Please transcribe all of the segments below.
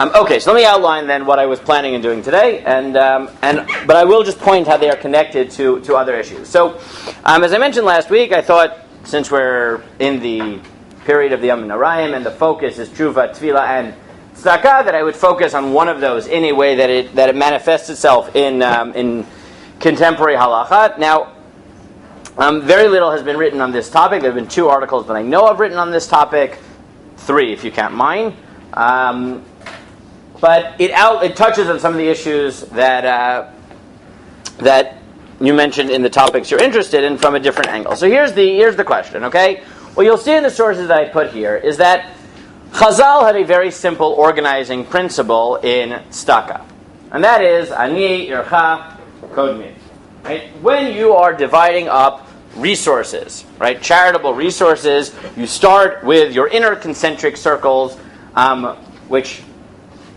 Okay, so let me outline then what I was planning on doing today, but I will just point how they are connected to other issues. So, as I mentioned last week, I thought since we're in the period of the Yom Narayim and the focus is Tshuva, Tefillah, and Tzedaka, that I would focus on one of those in a way that it manifests itself in contemporary halacha. Now, very little has been written on this topic. There have been 2 articles that I know of written on this topic, 3 if you count mine. But it touches on some of the issues that you mentioned in the topics you're interested in from a different angle. So here's the question, okay? What you'll see in the sources that I put here is that Chazal had a very simple organizing principle in tzedakah, and that is ani ircha kodmi. Right? When you are dividing up resources, right, charitable resources, you start with your inner concentric circles, which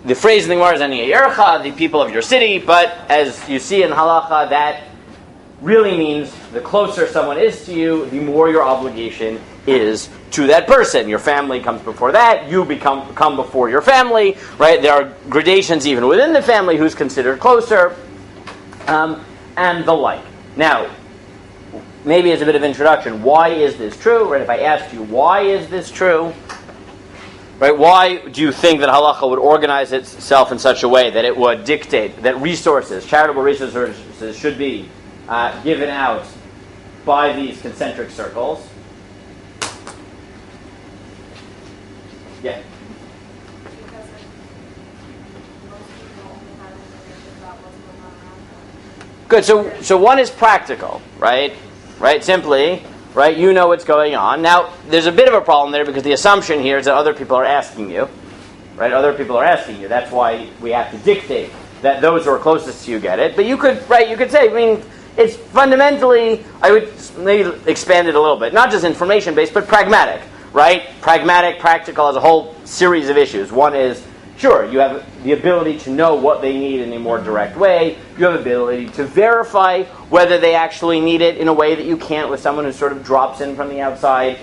the phrase in the Gemara is ani ircha, the people of your city, but as you see in halacha, that really means the closer someone is to you, the more your obligation is to that person. Your family comes before that. You come before your family, right? There are gradations even within the family who's considered closer, and the like. Now, maybe as a bit of introduction, why is this true? Right? If I asked you, why is this true? Right? Why do you think that halacha would organize itself in such a way that it would dictate that resources, charitable resources, should be given out by these concentric circles? Yeah. Good. So one is practical, right? Right. Simply, right. You know what's going on. Now, there's a bit of a problem there because the assumption here is that other people are asking you, right? Other people are asking you. That's why we have to dictate that those who are closest to you get it. But you could, right? You could say, I mean, it's fundamentally, I would maybe expand it a little bit, not just information-based, but pragmatic. Right? Pragmatic, practical as a whole series of issues. One is, sure, you have the ability to know what they need in a more direct way. You have the ability to verify whether they actually need it in a way that you can't with someone who sort of drops in from the outside.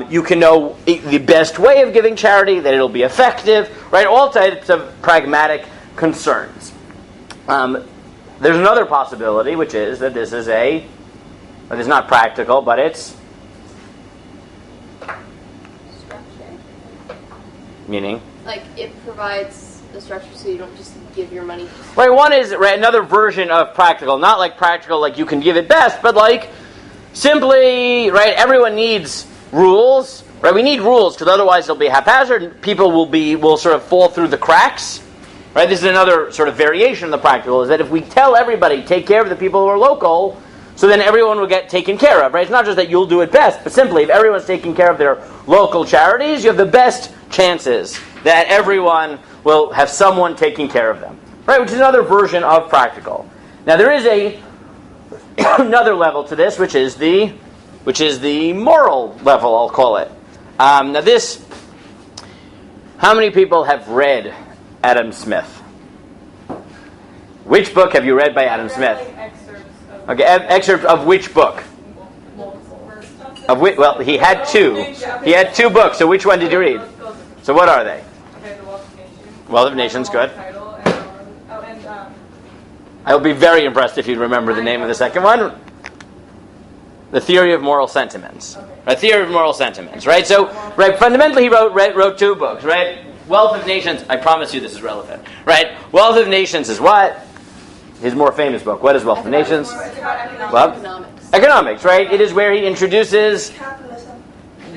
You can know the best way of giving charity, that it'll be effective, right? All types of pragmatic concerns. There's another possibility, which is that this is not practical, but it's meaning? Like, it provides the structure so you don't just give your money. Right, one is another version of practical. Not like practical, like you can give it best, but like simply, right, everyone needs rules. Right, we need rules because otherwise it'll be haphazard. People will sort of fall through the cracks. Right, this is another sort of variation of the practical, is that if we tell everybody, take care of the people who are local, so then everyone will get taken care of, right? It's not just that you'll do it best, but simply if everyone's taking care of their local charities, you have the best chances that everyone will have someone taking care of them, right? Which is another version of practical. Now there is another level to this, which is the moral level, I'll call it. Now this, how many people have read Adam Smith? Which book have you read by Adam Smith? Okay, excerpt of which book? Well, he had 2. He had 2 books, so which one did you read? So what are they? Wealth of Nations, good. I will be very impressed if you remember the name of the second one. The Theory of Moral Sentiments. Right, Theory of Moral Sentiments, right? So, right, fundamentally he wrote 2 books, right? Wealth of Nations, I promise you this is relevant, right? Wealth of Nations is what? His more famous book. What is Wealth of Nations? Well, economics, right? It is where he introduces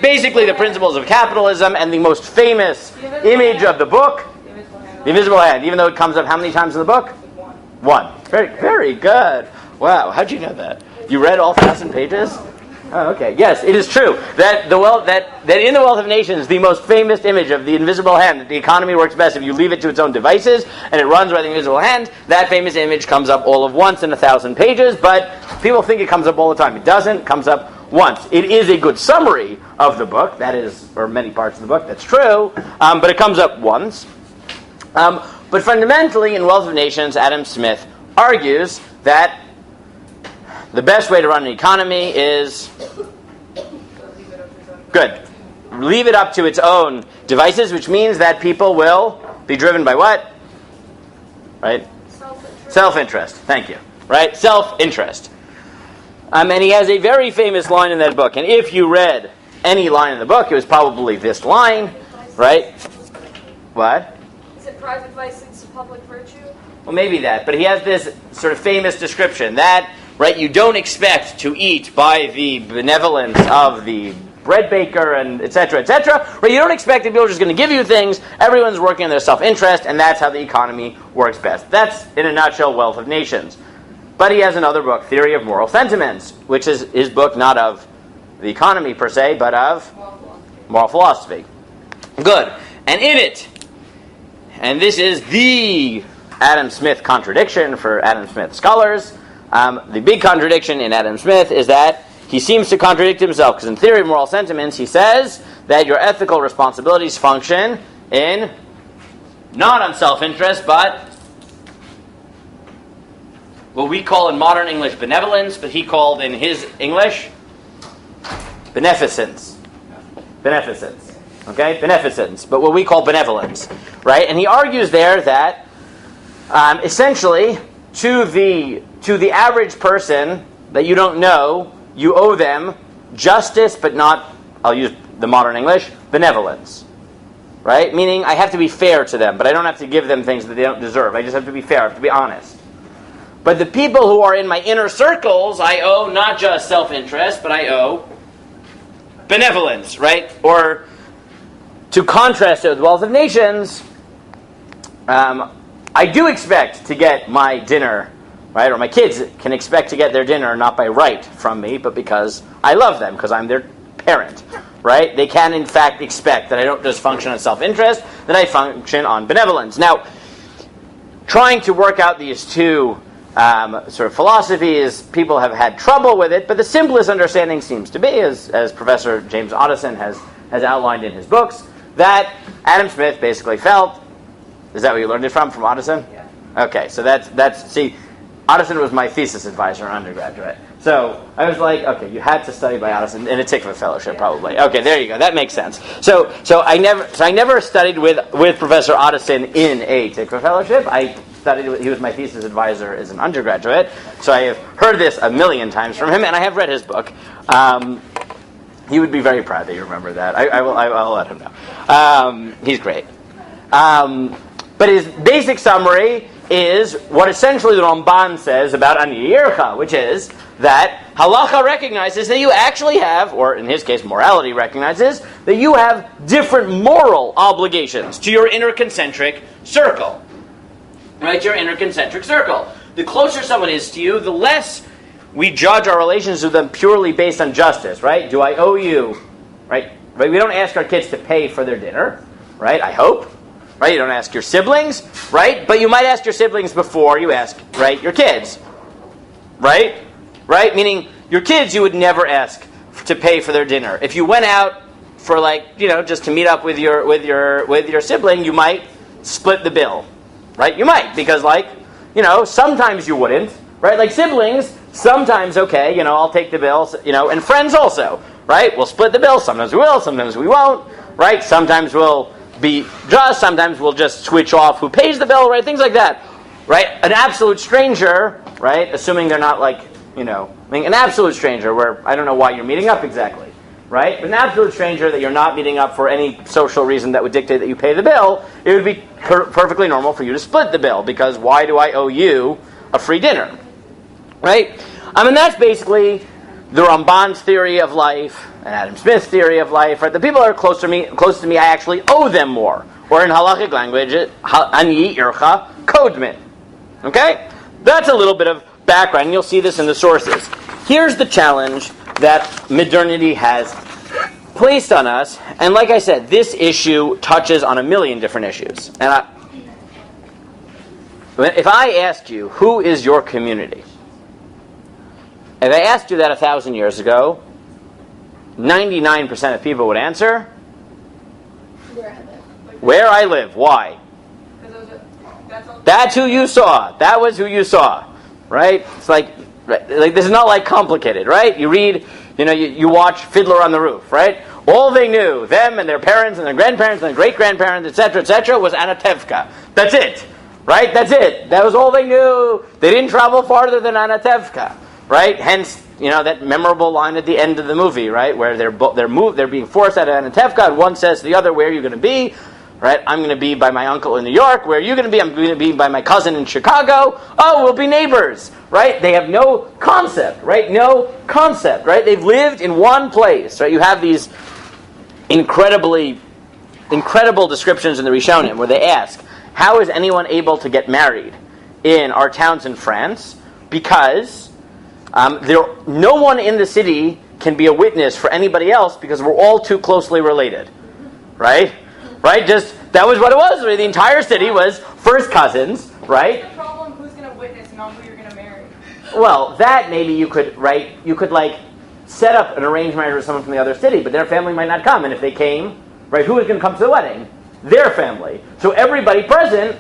basically the principles of capitalism, and the most famous image of the book, the invisible hand, even though it comes up how many times in the book? 1. Very, very good. Wow, how'd you know that? You read all 1,000 pages? Oh, okay. Yes, it is true that in the Wealth of Nations, the most famous image of the invisible hand, that the economy works best if you leave it to its own devices and it runs by the invisible hand. That famous image comes up all of once in 1,000 pages, but people think it comes up all the time. It doesn't. It comes up once. It is a good summary of the book. That is, or many parts of the book. That's true, but it comes up once. But fundamentally, in Wealth of Nations, Adam Smith argues that the best way to run an economy is good. Leave it up to its own devices, which means that people will be driven by what? Right? Self-interest. Self-interest. Thank you. Right? Self-interest. And he has a very famous line in that book. And if you read any line in the book, it was probably this line. Right? What? Is it private vice leads to public virtue? Well, maybe that. But he has this sort of famous description that, right, you don't expect to eat by the benevolence of the bread baker and et cetera, right? You don't expect that people are just going to give you things. Everyone's working on their self-interest, and that's how the economy works best. That's, in a nutshell, Wealth of Nations. But he has another book, Theory of Moral Sentiments, which is his book not of the economy per se, but of moral philosophy. Good. And in it, and this is the Adam Smith contradiction for Adam Smith scholars, the big contradiction in Adam Smith is that he seems to contradict himself, because in Theory of Moral Sentiments, he says that your ethical responsibilities function in, not on self-interest, but what we call in modern English benevolence, but he called in his English beneficence. Beneficence. Okay? Beneficence. But what we call benevolence. Right? And he argues there that essentially to the average person that you don't know, you owe them justice, but not, I'll use the modern English, benevolence. Right? Meaning I have to be fair to them, but I don't have to give them things that they don't deserve. I just have to be fair, I have to be honest. But the people who are in my inner circles, I owe not just self-interest, but I owe benevolence, right? Or to contrast it with Wealth of Nations, I do expect to get my dinner, right? Or my kids can expect to get their dinner not by right from me, but because I love them, because I'm their parent, right? They can, in fact, expect that I don't just function on self-interest, that I function on benevolence. Now, trying to work out these two sort of philosophies, people have had trouble with it, but the simplest understanding seems to be, as Professor James Otteson has outlined in his books, that Adam Smith basically felt, is that where you learned it from Otteson? Yeah. Okay, so that's see, Otteson was my thesis advisor in undergraduate. So I was like, okay, you had to study by Otteson in a Tikva fellowship, probably. Okay, there you go. That makes sense. So I never studied with Professor Otteson in a Tikva fellowship. I studied with, he was my thesis advisor as an undergraduate. So I have heard this a million times from him, and I have read his book. He would be very proud that you remember that. I'll let him know. He's great. But his basic summary is what essentially the Ramban says about Ani Yircha, which is that halacha recognizes that you actually have, or in his case, morality recognizes, that you have different moral obligations to your inner concentric circle. Right? Your inner concentric circle. The closer someone is to you, the less we judge our relations with them purely based on justice, right? Do I owe you, right? We don't ask our kids to pay for their dinner, right? I hope. Right? You don't ask your siblings, right? But you might ask your siblings before you ask, right, your kids. Right? Right? Meaning, your kids you would never ask to pay for their dinner. If you went out for just to meet up with your sibling, you might split the bill. Right? You might, because sometimes you wouldn't. Right? Like siblings, sometimes okay, I'll take the bill, and friends also. Right? We'll split the bill, sometimes we will, sometimes we won't. Right? Sometimes we'll be just, sometimes we'll just switch off who pays the bill, right? Things like that, right? An absolute stranger, right? Assuming they're not an absolute stranger where I don't know why you're meeting up exactly, right? But an absolute stranger that you're not meeting up for any social reason that would dictate that you pay the bill, it would be perfectly normal for you to split the bill, because why do I owe you a free dinner, right? That's basically the Ramban's theory of life and Adam Smith's theory of life, right? The people that are close to me, I actually owe them more. Or in halachic language, ani ircha kodmin. Okay? That's a little bit of background, and you'll see this in the sources. Here's the challenge that modernity has placed on us, and like I said, this issue touches on a million different issues. And if I asked you, who is your community? If I asked you that 1,000 years ago, 99% of people would answer, where I live. Why? That's who you saw. That was who you saw. Right? It's like this is not complicated, right? You read, you watch Fiddler on the Roof, right? All they knew, them and their parents and their grandparents and their great-grandparents, etc., was Anatevka. That's it. Right? That's it. That was all they knew. They didn't travel farther than Anatevka. Right? Hence, that memorable line at the end of the movie, right? Where they're being forced out of Anatevka, and one says to the other, where are you going to be? Right? I'm going to be by my uncle in New York. Where are you going to be? I'm going to be by my cousin in Chicago. Oh, we'll be neighbors. Right? They have no concept. Right? No concept. Right? They've lived in one place. Right? You have these incredible descriptions in the Rishonim where they ask, how is anyone able to get married in our towns in France? Because no one in the city can be a witness for anybody else because we're all too closely related. Right? Right? That was what it was. The entire city was first cousins. Right? What's the problem? Who's going to witness, not who you're going to marry? Well, that maybe you could set up an arranged marriage with someone from the other city, but their family might not come. And if they came, right, who was going to come to the wedding? Their family. So everybody present,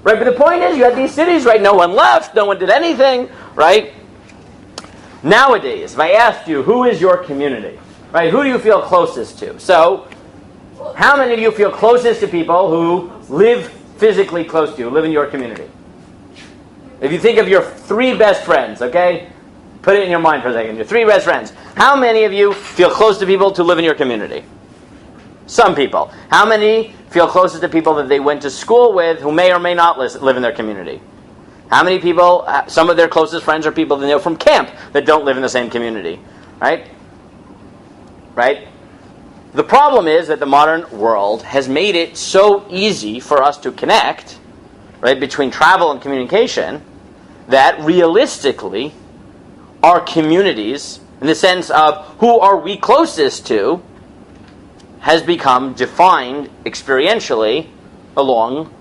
right? But the point is, you had these cities, right? No one left, no one did anything, right? Nowadays, if I asked you, who is your community? Right? Who do you feel closest to? So, how many of you feel closest to people who live physically close to you, live in your community? If you think of your 3 best friends, okay? Put it in your mind for a second. Your 3 best friends. How many of you feel close to people to live in your community? Some people. How many feel closest to people that they went to school with who may or may not live in their community? How many people, some of their closest friends are people they know from camp that don't live in the same community? Right? Right? The problem is that the modern world has made it so easy for us to connect, right, between travel and communication, that realistically, our communities, in the sense of who are we closest to, has become defined experientially along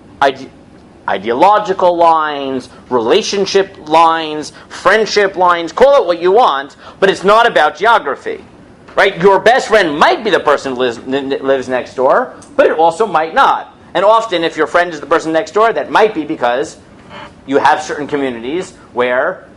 ideological lines, relationship lines, friendship lines, call it what you want, but it's not about geography. Right? Your best friend might be the person who lives next door, but it also might not. And often, if your friend is the person next door, that might be because you have certain communities where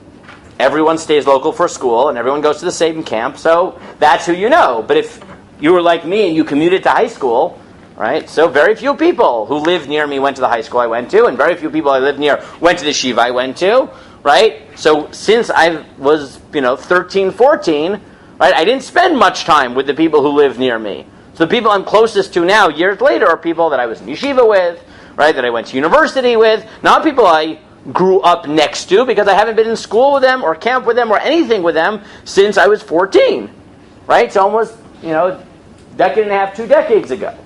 everyone stays local for school and everyone goes to the same camp, so that's who you know. But if you were like me and you commuted to high school, right? So very few people who lived near me went to the high school I went to, and very few people I lived near went to the yeshiva I went to, right? So since I was, 13, 14, right, I didn't spend much time with the people who lived near me. So the people I'm closest to now, years later, are people that I was in yeshiva with, right, that I went to university with, not people I grew up next to because I haven't been in school with them or camp with them or anything with them since I was 14, right? It's almost, decade and a half, 2 decades ago.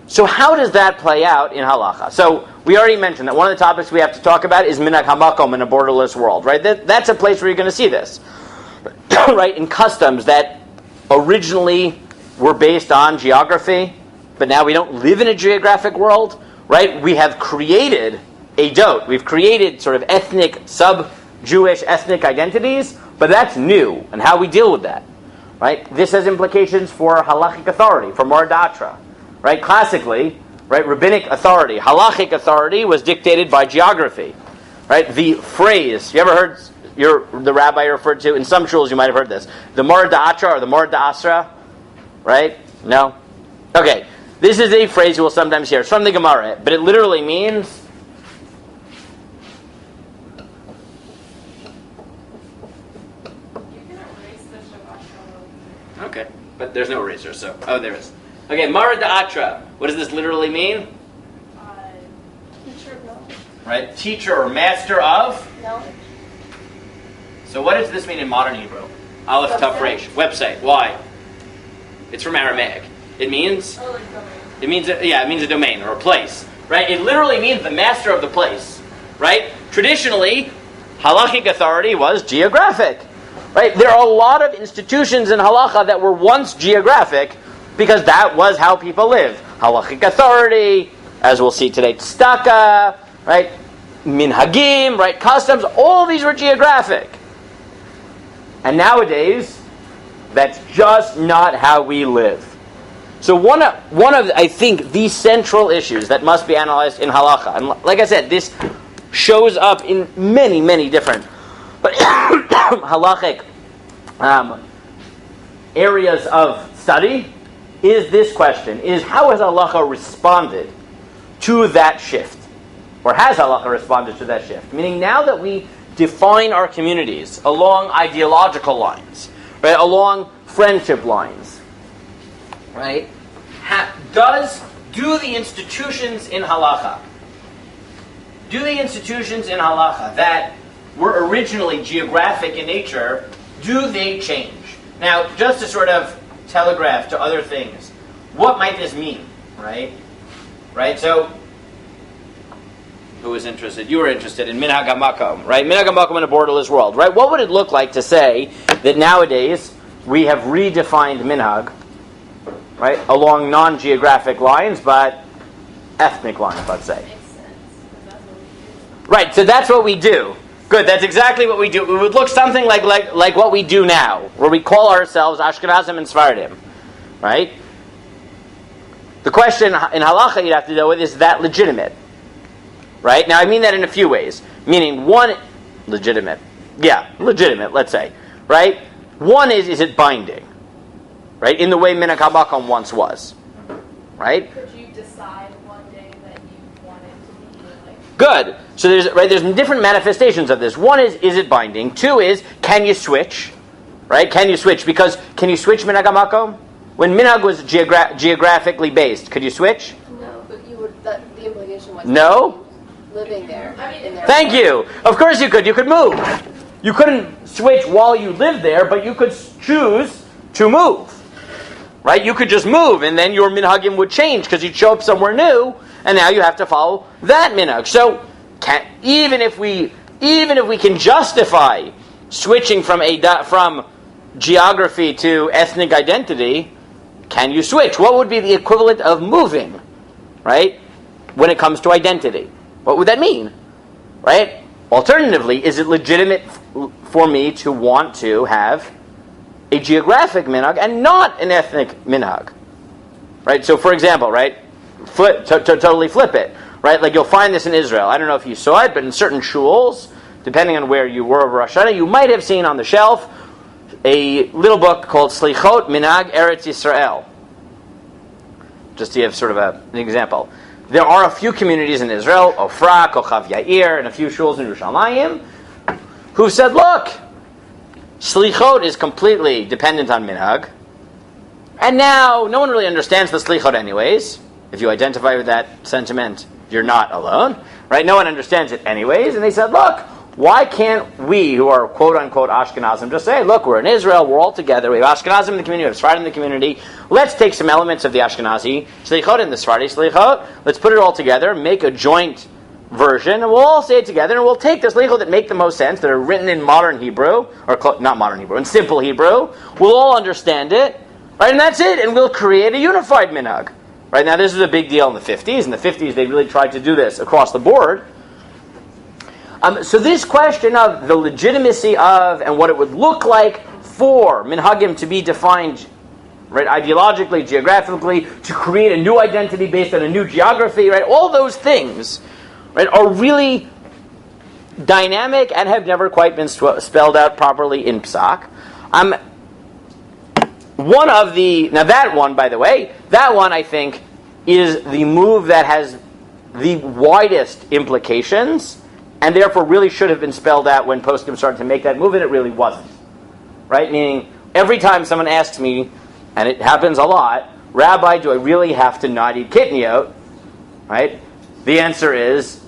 So how does that play out in halacha? So we already mentioned that one of the topics we have to talk about is minhag hamakom in a borderless world, right? That's a place where you're going to see this, right? In customs that originally were based on geography, but now we don't live in a geographic world, right? We have created a dot. We've created sort of ethnic, sub-Jewish ethnic identities, but that's new, and how we deal with that, right? This has implications for halachic authority, for Mar Datra, right? Classically, right, rabbinic authority, halachic authority was dictated by geography, right? The phrase, you ever heard the rabbi referred to, in some shuls you might have heard this, the Mar Datra or the Mar D'Asra, right? No? Okay, this is a phrase you will sometimes hear. It's from the Gemara, but it literally means okay, but there's no eraser, so... Oh, there is. Okay, Mara Da'atra. What does this literally mean? Teacher of knowledge. Right? Teacher or master of? Knowledge. So what does this mean in modern Hebrew? Aleph Taf Resh. Website. Why? It's from Aramaic. It means... Oh, like domain. It means a domain or a place. Right? It literally means the master of the place. Right? Traditionally, halachic authority was geographic. Right? There are a lot of institutions in halacha that were once geographic because that was how people lived. Halachic authority, as we'll see today, tzedaka, right? Minhagim, right? Customs, all these were geographic. And nowadays, that's just not how we live. So one of I think, the central issues that must be analyzed in halacha, and like I said, this shows up in many, many different halachic areas of study is this question, is how has halacha responded to that shift? Or has halacha responded to that shift? Meaning now that we define our communities along ideological lines, right, along friendship lines, right, do the institutions in halacha that were originally geographic in nature, do they change? Now, just to sort of telegraph to other things, what might this mean, right? Right, so, who was interested? You were interested in minhag hamakom, right? Minhag hamakom in a borderless world, right? What would it look like to say that nowadays we have redefined minhag, right, along non-geographic lines, but ethnic lines, let's say. Makes sense. 'Cause that's what we do. Right, so that's what we do. Good, that's exactly what we do. It would look something like what we do now, where we call ourselves Ashkenazim and Sephardim, right? The question in halacha you'd have to deal with, is that legitimate? Right? Now I mean that in a few ways. Meaning one, legitimate, let's say. Right? One is it binding? Right? In the way minhag hamakom once was. Right? Could you decide one day that you wanted to be like? Good. So there's different manifestations of this. One is it binding? Two is, can you switch? Right? Can you switch? Because can you switch minhag hamakom? When minhag was geographically based, could you switch? No, but you would. The implication was No? living there. In there. Thank you. Of course you could. You could move. You couldn't switch while you lived there, but you could choose to move. Right? You could just move, and then your minhagim would change because you'd show up somewhere new, and now you have to follow that minhag. So, even if we can justify switching from geography to ethnic identity, can you switch? What would be the equivalent of moving, right? When it comes to identity, what would that mean, right? Alternatively, is it legitimate for me to want to have a geographic minhag and not an ethnic minhag, right? So, for example, right, totally flip it, right? Like you'll find this in Israel. I don't know if you saw it, but in certain shuls, depending on where you were over Rosh Hashanah, you might have seen on the shelf a little book called Slichot Minhag Eretz Yisrael. Just to give sort of an example. There are a few communities in Israel, Ofra, Kochav Yair, and a few shuls in Yerushalayim, who said, look, Slichot is completely dependent on minhag, and now no one really understands the Slichot anyways. If you identify with that sentiment, you're not alone, right? No one understands it anyways, and they said, look, why can't we, who are quote-unquote Ashkenazim, just say, look, we're in Israel, we're all together, we have Ashkenazim in the community, we have Sephardim in the community, let's take some elements of the Ashkenazi Slichot and the Sephardi Slichot, let's put it all together, make a joint version, and we'll all say it together, and we'll take the Slichot that make the most sense, that are written in modern Hebrew, or not modern Hebrew, in simple Hebrew, we'll all understand it, right, and that's it, and we'll create a unified minhag. Right, now this is a big deal in the 50s. In the 50s, they really tried to do this across the board. So this question of the legitimacy of and what it would look like for minhagim to be defined, right, ideologically, geographically, to create a new identity based on a new geography, right, all those things, right, are really dynamic and have never quite been spelled out properly in Psak. That one, by the way, that one I think is the move that has the widest implications and therefore really should have been spelled out when poskim started to make that move, and it really wasn't. Right? Meaning, every time someone asks me, and it happens a lot, Rabbi, do I really have to not eat kitniot? Right? The answer is,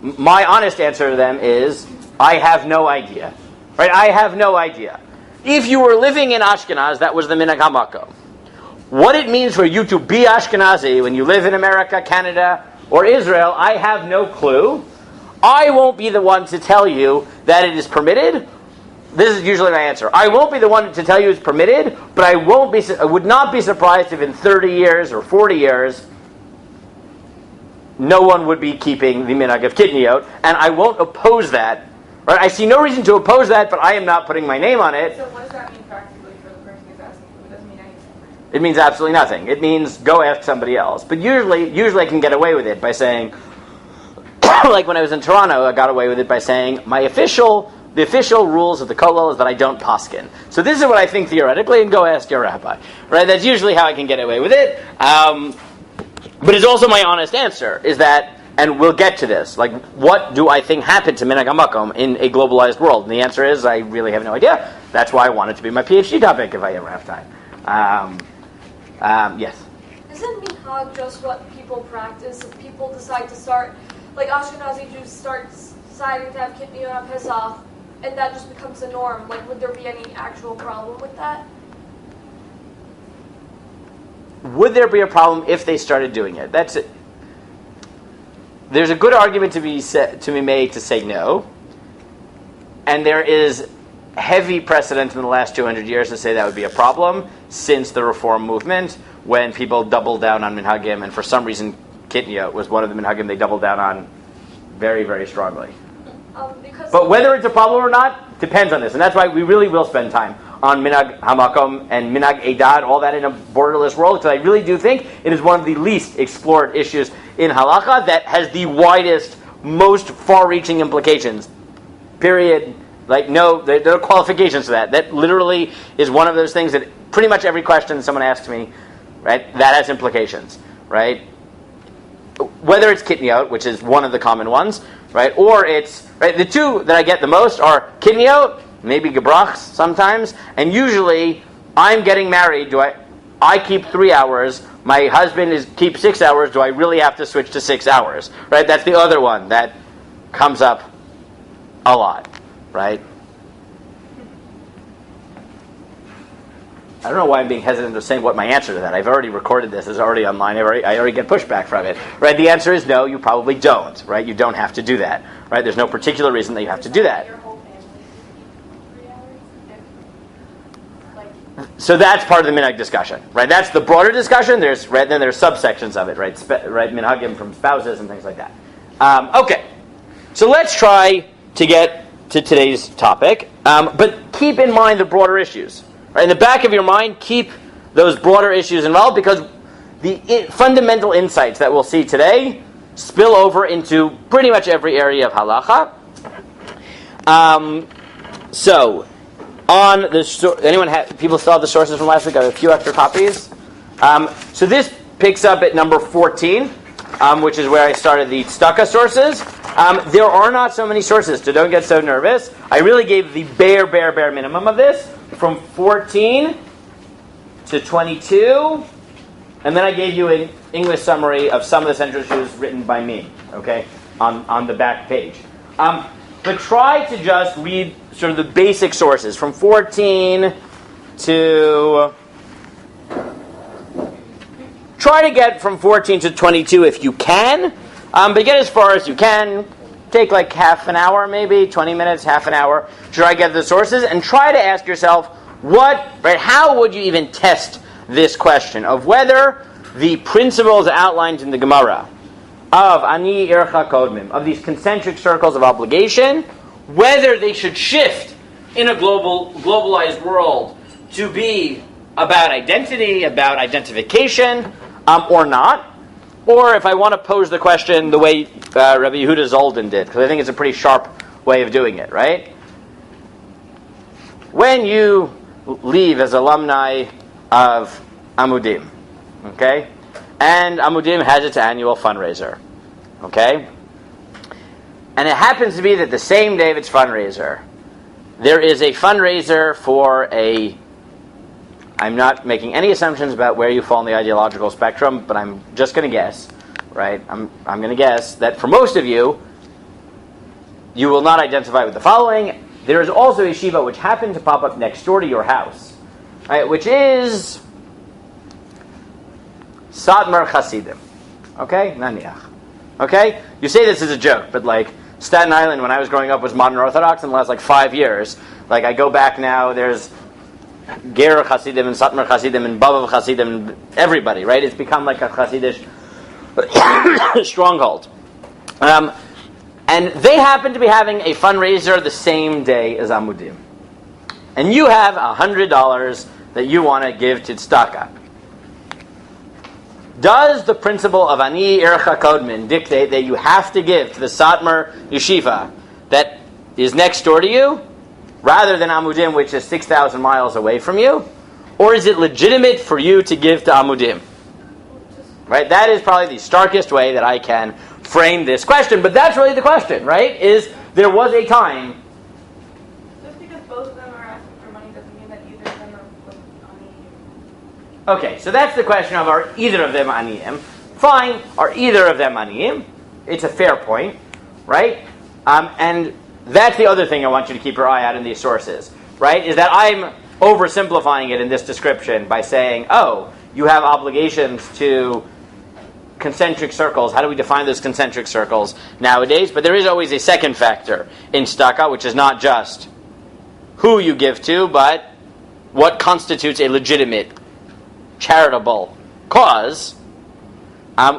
my honest answer to them is, I have no idea. Right? I have no idea. If you were living in Ashkenaz, that was the minhag hamakom. What it means for you to be Ashkenazi when you live in America, Canada, or Israel, I have no clue. I won't be the one to tell you that it is permitted. This is usually my answer. I won't be the one to tell you it's permitted, but I would not be surprised if in 30 years or 40 years, no one would be keeping the minhag of kitniot, and I won't oppose that. Right? I see no reason to oppose that, but I am not putting my name on it. So what does that mean practically for the person who's asking? It doesn't mean anything. It means absolutely nothing. It means go ask somebody else. But usually I can get away with it by saying, like when I was in Toronto, I got away with it by saying, my official the official rules of the kollel is that I don't paskin. So this is what I think theoretically, and go ask your rabbi. Right? That's usually how I can get away with it. But it's also my honest answer, is that, and we'll get to this, like, what do I think happened to minhag hamakom in a globalized world? And the answer is, I really have no idea. That's why I want it to be my PhD topic if I ever have time. Yes? Isn't minhag just what people practice? If people decide to start, like Ashkenazi Jews start deciding to have kitniyot on Pesach, and that just becomes the norm, like, would there be any actual problem with that? Would there be a problem if they started doing it? That's it. There's a good argument to be made to say no, and there is heavy precedent in the last 200 years to say that would be a problem since the Reform movement, when people doubled down on minhagim, and for some reason kitniyot was one of the minhagim they doubled down on very, very strongly. But whether it's a problem or not depends on this, and that's why we really will spend time on minhag hamakom and minhag edad, all that in a borderless world, because I really do think it is one of the least explored issues in halacha that has the widest, most far-reaching implications. Period. Like, no, there are qualifications to that. That literally is one of those things that pretty much every question someone asks me, right, that has implications, right? Whether it's kitniyot, which is one of the common ones, right, or it's, right, the two that I get the most are kitniyot, maybe gebrachs sometimes, and usually I'm getting married. I keep 3 hours. My husband keeps 6 hours. Do I really have to switch to 6 hours? Right? That's the other one that comes up a lot. Right? I don't know why I'm being hesitant to say what my answer to that. I've already recorded this. It's already online. I already get pushback from it. Right? The answer is no. You probably don't. Right? You don't have to do that. Right? There's no particular reason that you have to do that. So that's part of the minhag discussion, right? That's the broader discussion. Then there's subsections of it, right? Right, minhagim from spouses and things like that. Okay, so let's try to get to today's topic, but keep in mind the broader issues. Right? In the back of your mind, keep those broader issues involved, because the fundamental insights that we'll see today spill over into pretty much every area of halacha. On the people still have the sources from last week? I have a few extra copies. So this picks up at number 14, which is where I started the Tzedaka sources. There are not so many sources, so don't get so nervous. I really gave the bare minimum of this, from 14 to 22, and then I gave you an English summary of some of the central issues written by me, okay, on the back page. But try to just read sort of the basic sources from 14 to... Try to get from 14 to 22 if you can, but get as far as you can. Take like half an hour, maybe 20 minutes, half an hour. Try to get the sources and try to ask yourself, how would you even test this question of whether the principles outlined in the Gemara of ani ircha kodmim, of these concentric circles of obligation, whether they should shift in a globalized world to be about identity, about identification, or not. Or if I want to pose the question the way Rabbi Yehuda Zolden did, because I think it's a pretty sharp way of doing it, right? When you leave as alumni of Amudim, okay? And Amudim has its annual fundraiser, okay? And it happens to be that the same day of its fundraiser, there is a fundraiser for I'm not making any assumptions about where you fall on the ideological spectrum, but I'm just going to guess, right? I'm going to guess that for most of you, you will not identify with the following. There is also a yeshiva which happened to pop up next door to your house, right? Which is Satmar Chasidim. Okay? Naniach. Okay? You say this as a joke, but like Staten Island, when I was growing up, was modern Orthodox in the last 5 years. Like I go back now, there's Ger Chasidim and Satmar Chasidim and Bavav Chasidim and everybody, right? It's become like a Chasidish stronghold. And they happen to be having a fundraiser the same day as Amudim. And you have $100 that you want to give to Tzedaka. Does the principle of Ani Ircha Kodmin dictate that you have to give to the Satmar Yeshiva that is next door to you, rather than Amudim, which is 6,000 miles away from you? Or is it legitimate for you to give to Amudim? Right? That is probably the starkest way that I can frame this question. But that's really the question, right? Is there was a time... Just because both of them are asking for money doesn't mean that either of them are money. Okay, so that's the question of, are either of them aniyim? Fine, are either of them aniyim? It's a fair point, right? And that's the other thing I want you to keep your eye out in these sources, right? Is that I'm oversimplifying it in this description by saying, oh, you have obligations to concentric circles. How do we define those concentric circles nowadays? But there is always a second factor in tzedakah, which is not just who you give to, but what constitutes a legitimate charitable cause,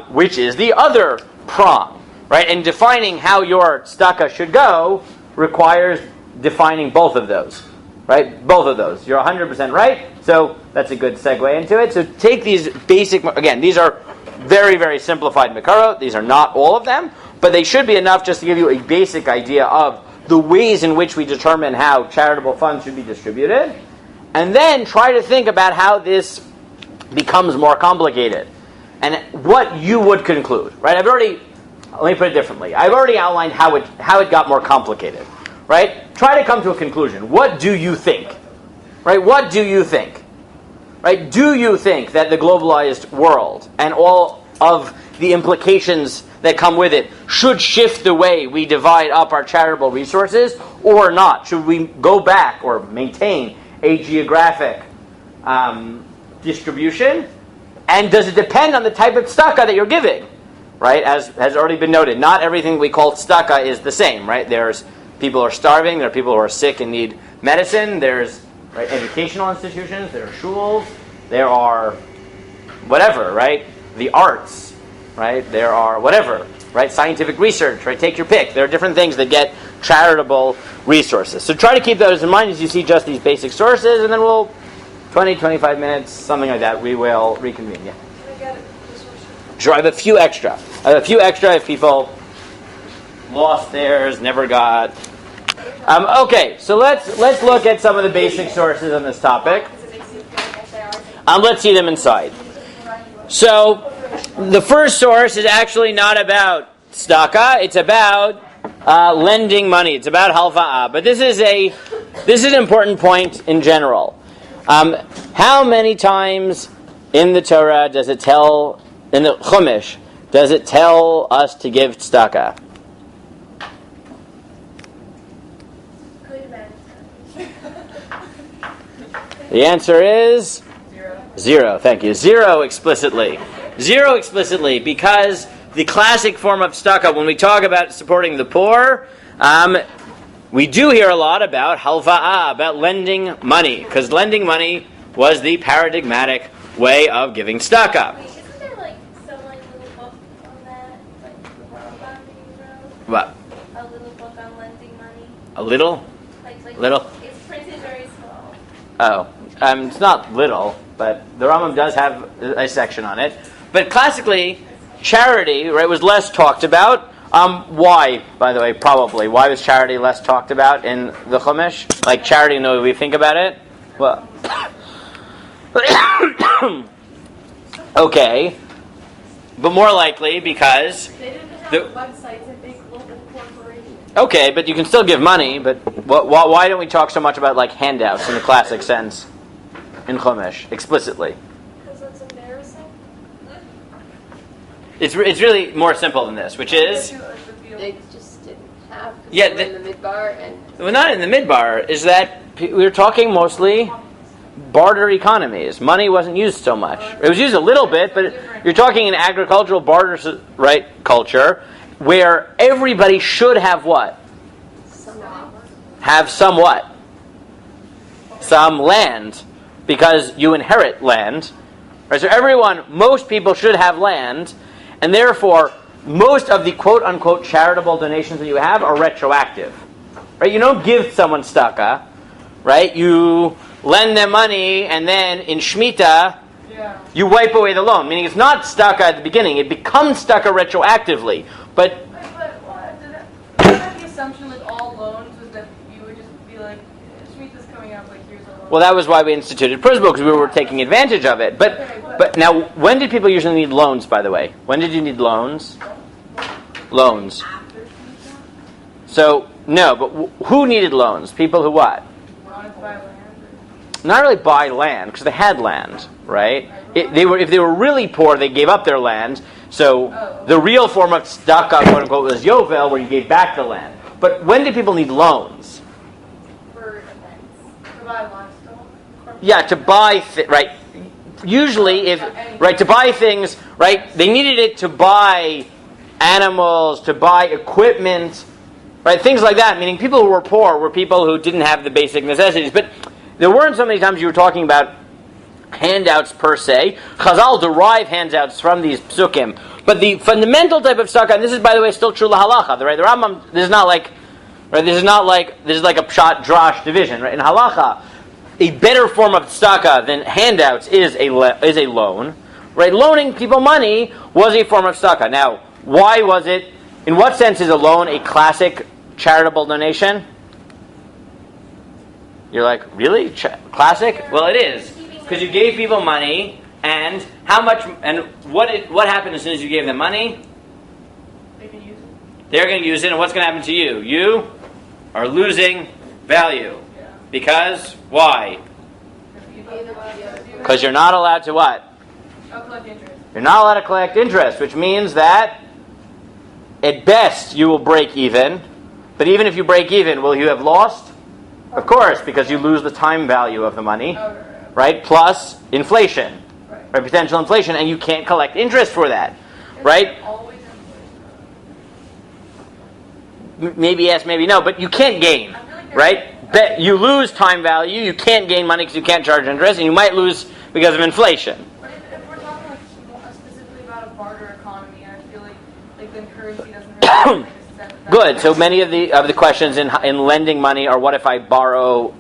which is the other prong, right? And defining how your tzedakah should go requires defining both of those, right? Both of those. You're 100% right, so that's a good segue into it. So take these basic, again, these are very, very simplified Makarot. These are not all of them, but they should be enough just to give you a basic idea of the ways in which we determine how charitable funds should be distributed, and then try to think about how this becomes more complicated and what you would conclude, right? Let me put it differently. I've already outlined how it got more complicated, right? Try to come to a conclusion. What do you think? Right? What do you think? Right? Do you think that the globalized world and all of the implications that come with it should shift the way we divide up our charitable resources or not? Should we go back or maintain a geographic distribution? And does it depend on the type of tzedakah that you're giving? Right? As has already been noted, not everything we call tzedakah is the same, right? There's people who are starving, there are people who are sick and need medicine, there's educational institutions, there are shuls, there are whatever, right? The arts, right? There are whatever, right? Scientific research, right? Take your pick. There are different things that get charitable resources. So try to keep those in mind as you see just these basic sources, and then we'll, 20, 25 minutes, something like that, we will reconvene. Yeah. Can I get it? Sure, I have a few extra. If people lost theirs, never got. Okay, so let's look at some of the basic sources on this topic. Let's see them inside. So, the first source is actually not about tzedakah. It's about lending money. It's about halva'ah. But this is an important point in general. How many times in the Torah does it tell, in the Chumash, does it tell us to give tzedakah? The answer is 0. Thank you. 0 explicitly. 0 explicitly, because the classic form of tzedakah, when we talk about supporting the poor, we do hear a lot about halva'ah, about lending money, because lending money was the paradigmatic way of giving tzedakah. Wait, isn't there like some like little book on that, like the Rabbi wrote? What? A little book on lending money. A little? Like Little? It's printed very small. Oh. It's not little, but the Rambam does have a section on it. But classically, charity, right, was less talked about. Why, by the way, probably? Why was charity less talked about in the Chumash? Like charity, in the way we think about it? Well, okay. But more likely because... They didn't have websites and big global corporations. Okay, but you can still give money, but why don't we talk so much about like handouts in the classic sense in Chumash, explicitly? Because that's embarrassing. It's really more simple than this, which is... They just didn't have. Yeah, They were in the midbar and. Well, not in the midbar, is that we're talking mostly barter economies. Money wasn't used so much. It was used a little bit, but you're talking an agricultural barter culture where everybody should have what? Have some what? Some land, because you inherit land. Right? So most people should have land, and therefore most of the quote-unquote charitable donations that you have are retroactive. Right? You don't give someone tzedakah, right? You lend them money, and then in Shemitah, you wipe away the loan. Meaning it's not tzedakah at the beginning, it becomes tzedakah retroactively. But Wait, what? Did that be a assumption with all loans was that you would just be like, Shemitah's coming up, like here's a loan. Well, that was why we instituted Prismo, because we were taking advantage of it. But now, when did people usually need loans, by the way? When did you need loans? Loans. So, no, but who needed loans? People who what? Wanted to buy land. Not really buy land, because they had land, right? If they were really poor, they gave up their land. So the real form of tzedakah, quote unquote, was yovel, where you gave back the land. But when did people need loans? For events. To buy livestock. Yeah, to buy right. Usually, to buy things, right? They needed it to buy animals, to buy equipment, right? Things like that. Meaning, people who were poor were people who didn't have the basic necessities. But there weren't so many times you were talking about handouts per se. Chazal derive handouts from these psukim. But the fundamental type of tzedakah, and this is, by the way, still true lahalacha, right? The Rambam, this is like a pshat drash division, right? In halacha, a better form of tzedakah than handouts is a loan, right? Loaning people money was a form of tzedakah. Now, why was it? In what sense is a loan a classic charitable donation? You're like, really? Classic? Well, it is. Because you gave people money, and how much, and what happened as soon as you gave them money? They can use it. They're going to use it, and what's going to happen to you? You are losing value. Yeah. Because, why? Because you're not allowed to what? I'll collect interest. You're not allowed to collect interest, which means that, at best, you will break even. But even if you break even, will you have lost? Of course, because you lose the time value of the money. Oh, Right? Plus inflation. Right? Potential inflation, and you can't collect interest for that. Right? Always Maybe yes, maybe no, but you can't gain. Right? You lose time value, you can't gain money because you can't charge interest, and you might lose because of inflation. But if we're talking specifically about a barter economy, I feel like the currency doesn't really Good. So many of the questions in lending money are, what if I borrow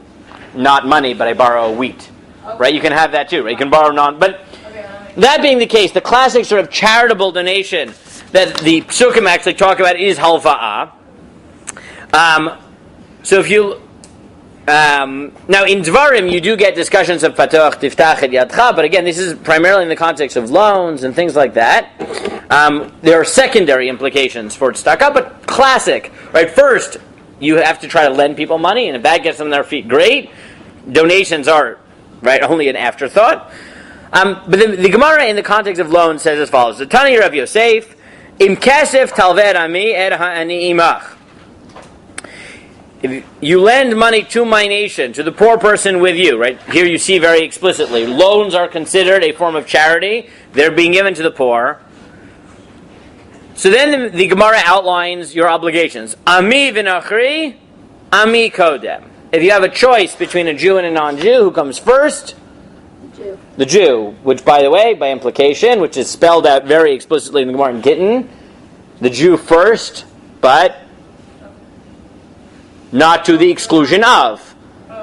not money, but I borrow wheat? Okay. Right? You can have that too. Right? You can borrow but that being the case, the classic sort of charitable donation that the psukim actually talk about is halva'ah. So if you now in Dvarim you do get discussions of patoch tiftach et yadcha, but again, this is primarily in the context of loans and things like that. There are secondary implications for tzedakah, but classic, right? First, you have to try to lend people money, and if that gets them on their feet, great. Donations are, right, only an afterthought. But the Gemara in the context of loans says as follows: the Tani Rav Yosef, im kesef talved ami ed ha'ani imach. If you lend money to my nation, to the poor person with you, right? Here you see very explicitly, loans are considered a form of charity. They're being given to the poor. So then the Gemara outlines your obligations. Ami v'nachri, ami kodem. If you have a choice between a Jew and a non-Jew, who comes first? The Jew. Which, by the way, by implication, which is spelled out very explicitly in the Gemara in Gittin, the Jew first, but not to the exclusion of.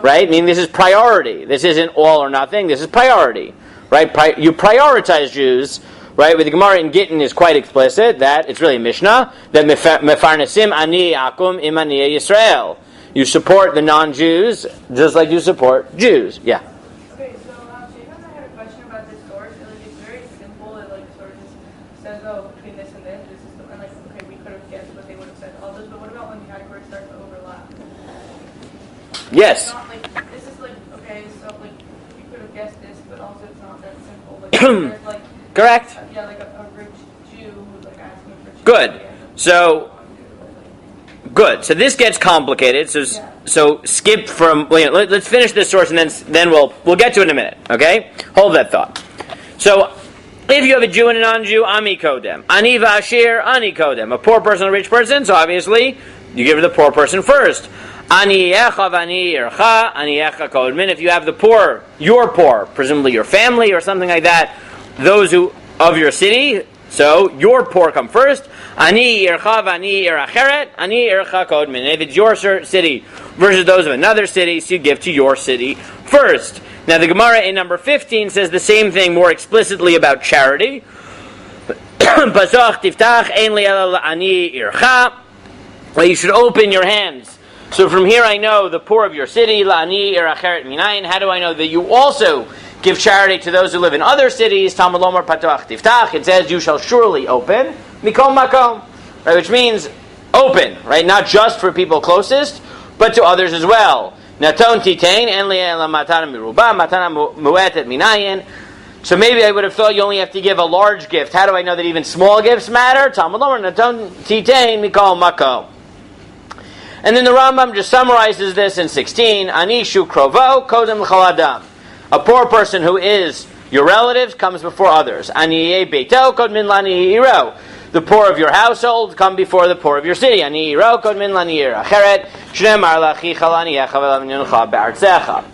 Right? I mean, this is priority. This isn't all or nothing. This is priority. Right? You prioritize Jews. Right, with the Gemara in Gittin is quite explicit that it's really a Mishnah that mefarnesim ani akum im ani Yisrael. You support the non-Jews just like you support Jews. Yeah. Okay, so Shane and I had a question about this source. It's very simple. It sort of just says, oh, between this and this is the, and okay, we could have guessed what they would have said all this, but what about when the categories start to overlap? Yes. It's not this is okay, so you could have guessed this, but also it's not that simple. There's correct. Yeah, like a rich Jew who's asking for cheese. Good. So, good. So this gets complicated. So skip from. Well, let's finish this source and then we'll get to it in a minute. Okay, hold that thought. So, if you have a Jew and a non-Jew, ami kodem, ani v'ashir, ani kodem. A poor person, a rich person. So obviously, you give the poor person first. Ani yecha v'ani yercha, ani yecha kodmin. If you have the poor, your poor, presumably your family or something like that. Those who of your city, so your poor come first. Ani ircha v'ani iracheret, ani ircha kodmin. If it's your city versus those of another city, so you give to your city first. Now the Gemara in number 15 says the same thing more explicitly about charity. Pasach tiftach ein li ani ircha. Right, you should open your hands. So from here I know the poor of your city, la'ani eracheret minayin. How do I know that you also give charity to those who live in other cities? Talmud lomar patoach tiftach. It says you shall surely open mikom makom, right? Which means open, right? Not just for people closest, but to others as well. Naton titain en li'ela matana miruba matana muetet minayin. So maybe I would have thought you only have to give a large gift. How do I know that even small gifts matter? Talmud lomar naton titain mikom makom. And then the Rambam just summarizes this in 16. Anishu krovo kodem l'chaladam. A poor person who is your relative comes before others. Aniye beito kodmin lani iro. The poor of your household come before the poor of your city. Ani iro kodmin lani iro. Acheret shneimar lachicha laniyecha v'lavnuncha ba'artzecha.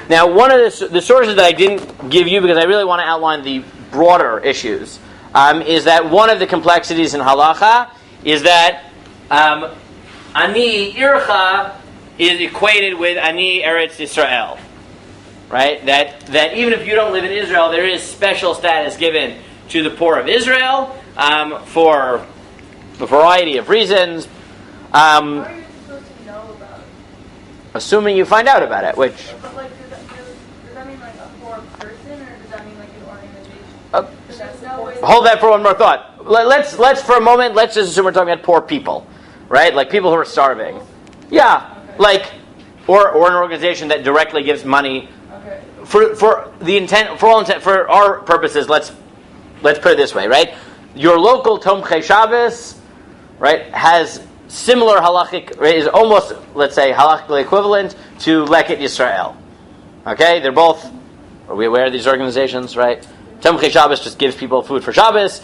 Now, one of the sources that I didn't give you because I really want to outline the broader issues is that one of the complexities in halacha is that Ani Ircha is equated with Ani Eretz Yisrael, right? That even if you don't live in Israel, there is special status given to the poor of Israel for a variety of reasons. How are you supposed to know about it? Assuming you find out about it, which... But like, does that mean like a poor person, or does that mean like an organization? That's no way. Hold that for one more thought. Let's for a moment, let's just assume we're talking about poor people. Right? Like people who are starving. Yeah. Okay. Like, or an organization that directly gives money. Okay. For the intent, for our purposes, let's put it this way, right? Your local Tomchei Shabbos, right, has similar halachic, is almost, let's say, halachically equivalent to Leket Yisrael. Okay? They're both, are we aware of these organizations, right? Tomchei Shabbos just gives people food for Shabbos.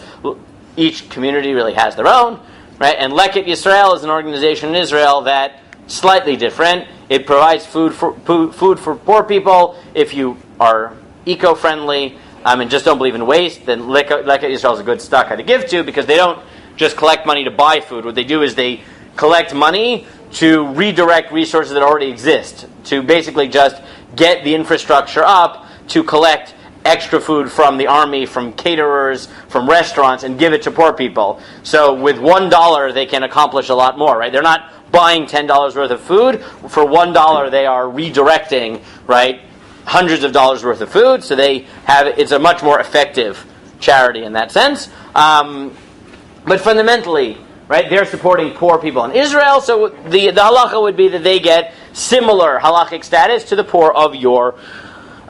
Each community really has their own. Right? And Leket Yisrael is an organization in Israel that slightly different. It provides food for poor people. If you are eco-friendly and just don't believe in waste, then Leket Yisrael is a good tzedakah to give to because they don't just collect money to buy food. What they do is they collect money to redirect resources that already exist, to basically just get the infrastructure up to collect extra food from the army, from caterers, from restaurants, and give it to poor people. So with $1, they can accomplish a lot more, right? They're not buying $10 worth of food. For $1, they are redirecting, right, hundreds of dollars worth of food. So it's a much more effective charity in that sense. But fundamentally, right, they're supporting poor people in Israel. So the halacha would be that they get similar halachic status to the poor of your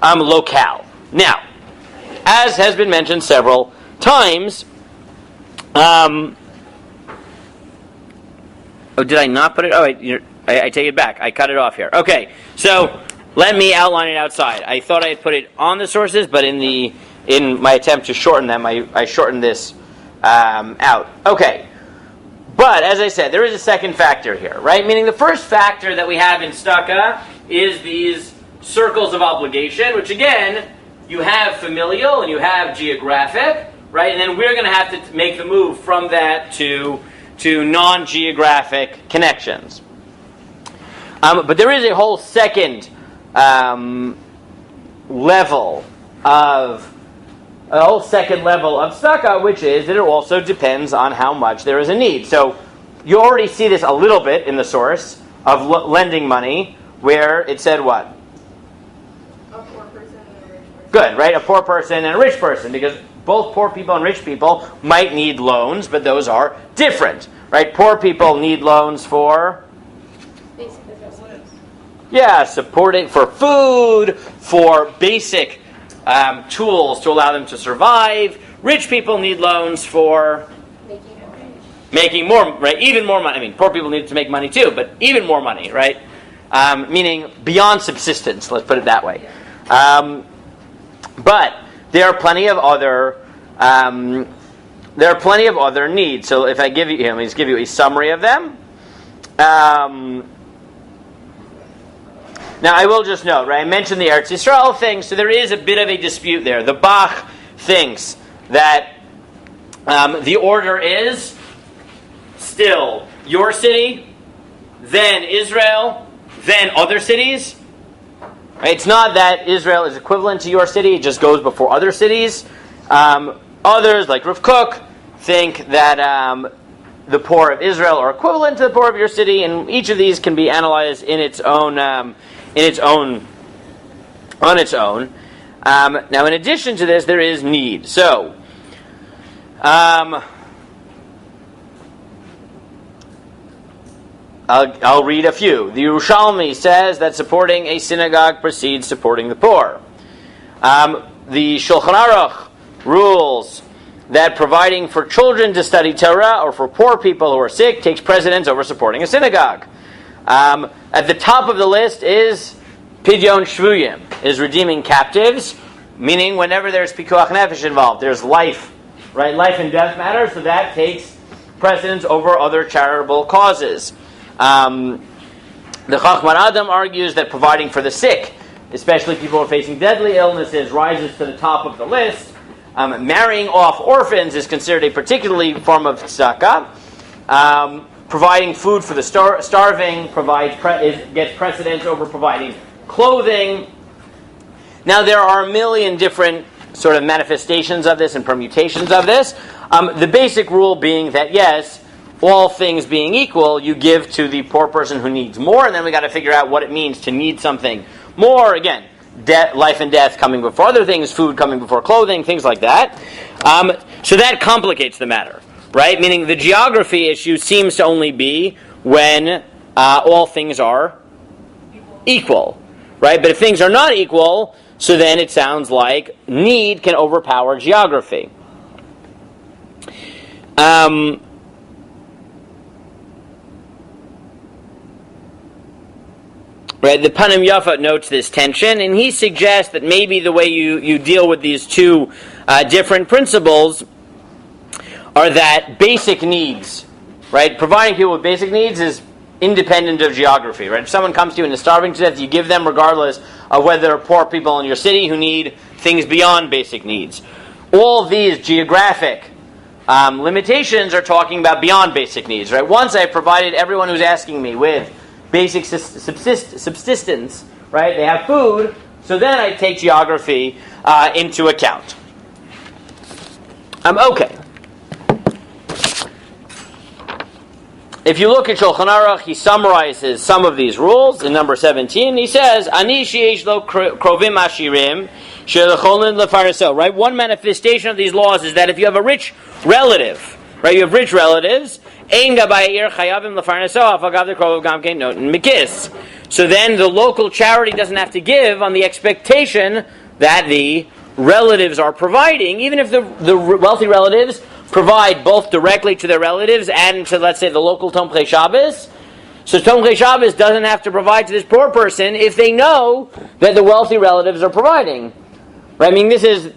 locale. Now, as has been mentioned several times, did I not put it? Oh, I take it back. I cut it off here. Okay, so let me outline it outside. I thought I had put it on the sources, but in my attempt to shorten them, I shortened this out. Okay, but as I said, there is a second factor here, right? Meaning the first factor that we have in tzedakah is these circles of obligation, which again, you have familial and you have geographic, right? And then we're going to have to make the move from that to non-geographic connections. But there is a whole second level of tzedakah, which is that it also depends on how much there is a need. So you already see this a little bit in the source of lending money, where it said what? Good, right? A poor person and a rich person, because both poor people and rich people might need loans, but those are different, right? Poor people need loans for supporting for food, for basic tools to allow them to survive. Rich people need loans for making more, right? Even more money. I mean, poor people need to make money too, but even more money, right? Meaning beyond subsistence. Let's put it that way. But there are plenty of other needs. So if I give you, let me just give you a summary of them. Now I will just note, right? I mentioned the Eretz Yisrael thing, so there is a bit of a dispute there. The Bach thinks that the order is still your city, then Israel, then other cities. Right? It's not that Israel is equivalent to your city; it just goes before other cities. Others, like Rav Kook, think that the poor of Israel are equivalent to the poor of your city, and each of these can be analyzed in its own, on its own. Now, in addition to this, there is need. So, I'll read a few. The Yerushalmi says that supporting a synagogue precedes supporting the poor. The Shulchan Aruch rules that providing for children to study Torah or for poor people who are sick takes precedence over supporting a synagogue. At the top of the list is Pidyon Shvuyim, is redeeming captives, meaning whenever there's Pikuach Nefesh involved, there's life, right? Life and death matter, so that takes precedence over other charitable causes. The Chachman Adam argues that providing for the sick, especially people who are facing deadly illnesses, rises to the top of the list. Marrying off orphans is considered a particularly form of tzedakah. Providing food for the starving gets precedence over providing clothing. Now, there are a million different sort of manifestations of this and permutations of this. The basic rule being that, yes, all things being equal, you give to the poor person who needs more, and then we got to figure out what it means to need something more. Again, life and death coming before other things, food coming before clothing, things like that. So that complicates the matter, right? Meaning the geography issue seems to only be when all things are equal, right? But if things are not equal, so then it sounds like need can overpower geography. Right, the Panim Yafa notes this tension, and he suggests that maybe the way you deal with these two different principles are that basic needs, right? Providing people with basic needs is independent of geography, right? If someone comes to you and is starving to death, you give them regardless of whether there are poor people in your city who need things beyond basic needs. All these geographic limitations are talking about beyond basic needs, right? Once I've provided everyone who's asking me with basic subsistence, right? They have food, so then I take geography into account. Okay. If you look at Shulchan Aruch, he summarizes some of these rules in number 17. He says, "Ani sheyesh lo krovim ashirim shelecholin lefarneso." Right. One manifestation of these laws is that if you have a rich relative, right, you have rich relatives. So then the local charity doesn't have to give on the expectation that the relatives are providing, even if the wealthy relatives provide both directly to their relatives and to, let's say, the local Tomchei Shabbos. So Tomchei Shabbos doesn't have to provide to this poor person if they know that the wealthy relatives are providing. Right? I mean, this is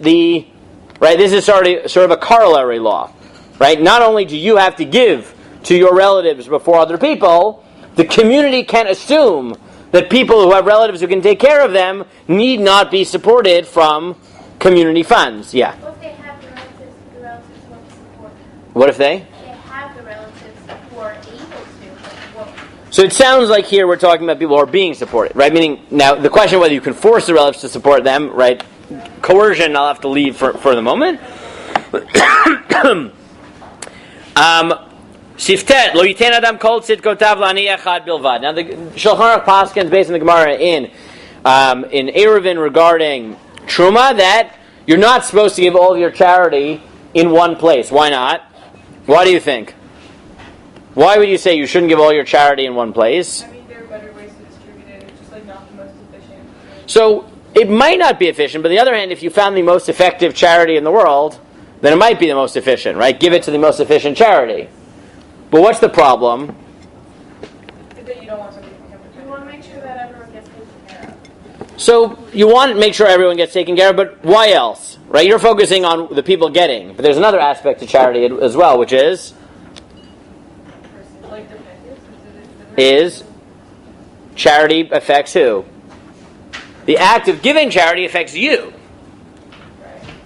sort of a corollary law. Right? Not only do you have to give to your relatives before other people, the community can assume that people who have relatives who can take care of them need not be supported from community funds. Yeah. What if they have the relatives who want to support them? What if they? They have the relatives who are able to, but won't. So it sounds like here we're talking about people who are being supported, right? Meaning, now the question of whether you can force the relatives to support them, right? Coercion, I'll have to leave for the moment. Siftet lo yiten adam kol tzidkotav lani echad bilvad. Now the Shulchan Aruch paskins based on the Gemara in Eruvin regarding truma that you're not supposed to give all of your charity in one place. Why not? Why do you think? Why would you say you shouldn't give all your charity in one place? I mean, there are better ways to distribute it. It's just not the most efficient. So it might not be efficient, but on the other hand, if you found the most effective charity in the world, then it might be the most efficient, right? Give it to the most efficient charity. But what's the problem? That you don't want somebody to become You want to make sure that everyone gets taken care of. So you want to make sure everyone gets taken care of, but why else? Right? You're focusing on the people getting. But there's another aspect to charity as well, which is charity affects who? The act of giving charity affects you.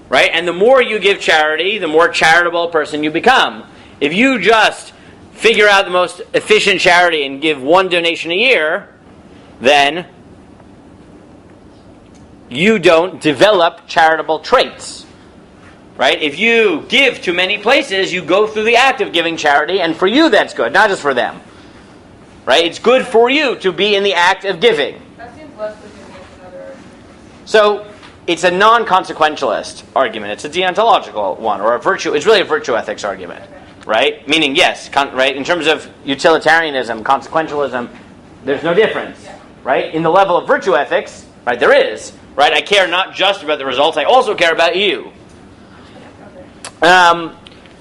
Right? And the more you give charity, the more charitable a person you become. If you just figure out the most efficient charity and give one donation a year, then you don't develop charitable traits. Right? If you give to many places, you go through the act of giving charity, and for you that's good, not just for them. Right? It's good for you to be in the act of giving. That seems less legitimate than other. So, it's a non-consequentialist argument. It's a deontological one, or it's really a virtue ethics argument. Right? Meaning, yes, right? In terms of utilitarianism, consequentialism, there's no difference. Right? In the level of virtue ethics, right, there is. Right? I care not just about the results, I also care about you.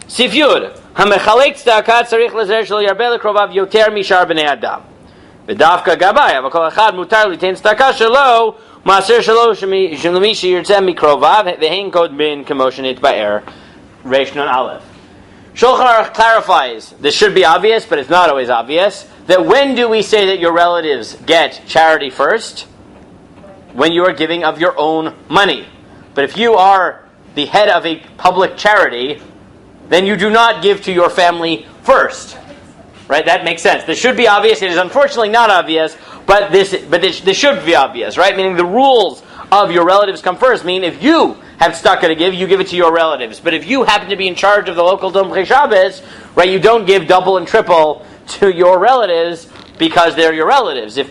Sif Yud, המחלק צדקה צריך לזרע שלא ירבה לקרוביו יותר משאר בני אדם. ודווקא גבאי, אבל כל אחד מותר ליתן צדקה שלו, מעשר שלו שלמי שירצה מקרוביו, והן קודמין כמו שנתבאר. Reish Nun Aleph. Shulchan Aruch clarifies, this should be obvious, but it's not always obvious, that when do we say that your relatives get charity first? When you are giving of your own money. But if you are the head of a public charity, then you do not give to your family first. Right? That makes sense. This should be obvious. It is unfortunately not obvious, but this should be obvious, right? Meaning the rules of your relatives come first. Meaning if you have tzedakah to give, you give it to your relatives. But if you happen to be in charge of the local Tomchei Shabbos, right, you don't give double and triple to your relatives because they're your relatives. If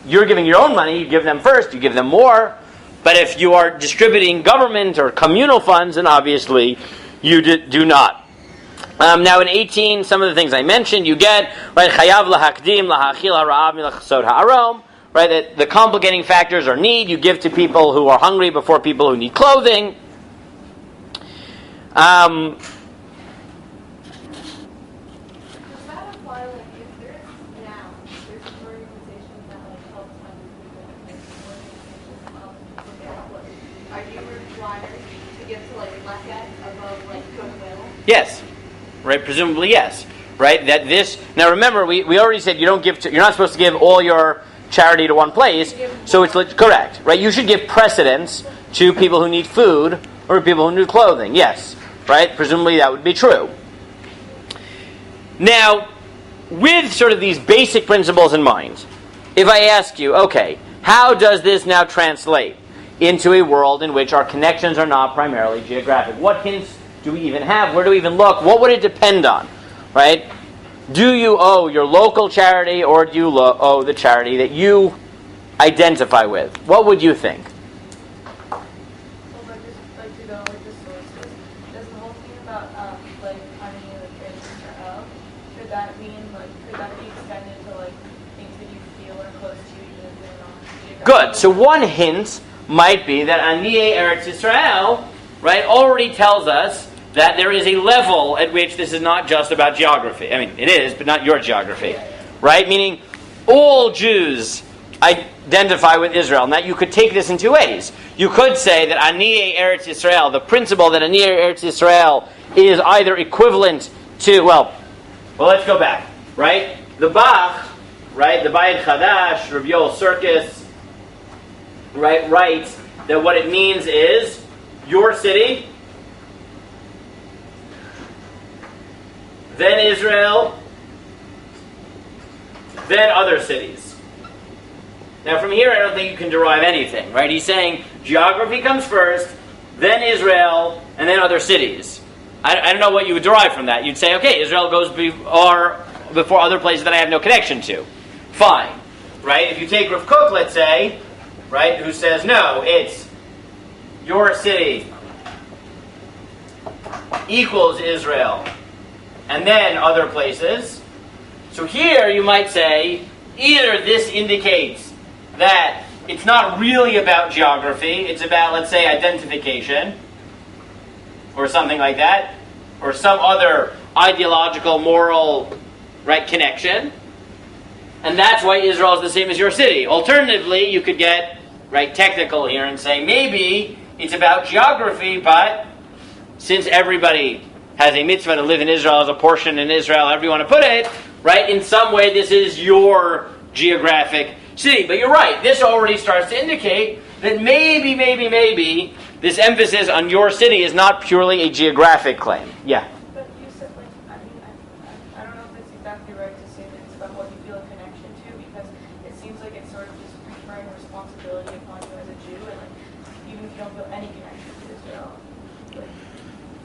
you're giving your own money, you give them first, you give them more. But if you are distributing government or communal funds, then obviously you do not. Now in 18, some of the things I mentioned, you get, right, chayav lahakdim lahachil hara'av milachsod ha'arom, right, that the complicating factors are need. You give to people who are hungry before people who need clothing. Yes, right. Presumably, yes. Right. That this. Now, remember, we already said you don't give. You're not supposed to give all your charity to one place. So it's correct, right? You should give precedence to people who need food or people who need clothing. Yes, right. Presumably, that would be true. Now, with sort of these basic principles in mind, if I ask you, okay, how does this now translate into a world in which our connections are not primarily geographic? What hints do we even have? Where do we even look? What would it depend on? Right? Do you owe your local charity or do you owe the charity that you identify with? What would you think? Well, but just like to go with the sources, does the whole thing about like honey and Israel, could that be extended to like things that you feel are close to you even if they're not? Good. So one hint might be that Aniye Eretz Yisrael, right, already tells us that there is a level at which this is not just about geography. I mean, it is, but not your geography. Right? Meaning, all Jews identify with Israel. Now, you could take this in two ways. You could say that Aniye Eretz Yisrael, the principle that Aniye Eretz Yisrael is either equivalent to, well, let's go back. Right? The Bach, right, the Bayit Chadash, Rabbi Yoel Sirkis, right, writes that what it means is your city, then Israel, then other cities. Now from here I don't think you can derive anything, right? He's saying geography comes first, then Israel, and then other cities. I don't know what you would derive from that. You'd say, okay, Israel goes before other places that I have no connection to. Fine. Right? If you take Rav Kook, let's say, right, who says, no, it's your city equals Israel, and then other places. So here you might say, either this indicates that it's not really about geography, it's about, let's say, identification, or something like that, or some other ideological, moral, right, connection, and that's why Israel is the same as your city. Alternatively, you could get, right, technical here and say, maybe it's about geography, but since everybody has a mitzvah to live in Israel as a portion in Israel, however you want to put it, right, in some way this is your geographic city. But you're right, this already starts to indicate that maybe this emphasis on your city is not purely a geographic claim. Yeah? But you said, like, I don't know if it's exactly right to say that it's about what you feel a connection to, because it seems like it's sort of just referring responsibility upon you as a Jew, and like, even if you don't feel any connection to Israel.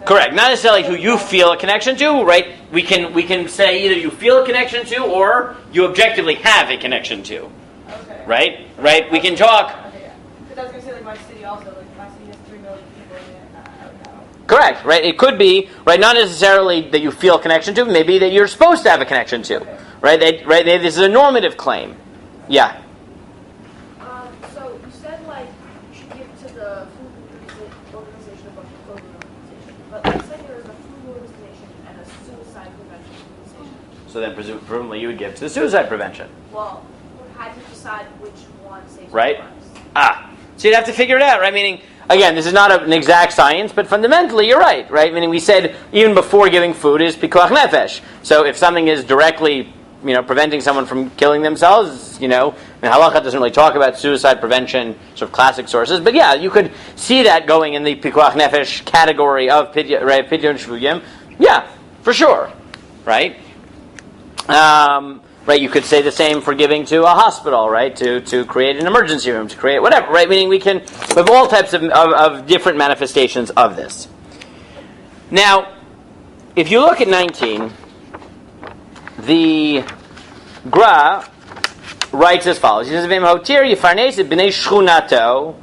Correct. Not necessarily who you feel a connection to, right? We can say either you feel a connection to or you objectively have a connection to. Okay. Right? Right? We can talk. Okay, yeah. Because I was gonna say like my city also, like my city has 3 million people in it. I don't know. Correct, right? It could be, right, not necessarily that you feel a connection to, maybe that you're supposed to have a connection to. Okay. Right? This is a normative claim. Yeah. So you said like you should give to the food organization a bunch of clothing organization, but let's say there is a food organization and a suicide prevention organization. So then presumably you would give to the suicide prevention. Well, how do you decide which one saves Right. lives? So you'd have to figure it out, right? Meaning, again, this is not an exact science, but fundamentally you're right? Meaning we said even before giving food is pikuach nefesh. So if something is directly, preventing someone from killing themselves, halacha doesn't really talk about suicide prevention, sort of classic sources, but yeah, you could see that going in the pikuach nefesh category of pidyon shvuyim. Yeah, for sure, right? Right, you could say the same for giving to a hospital, right? To create an emergency room, to create whatever, right? Meaning we have all types of different manifestations of this. Now, if you look at 19, the Gra writes as follows. He says, "V'imhotir yifarnes et b'nei shchunato,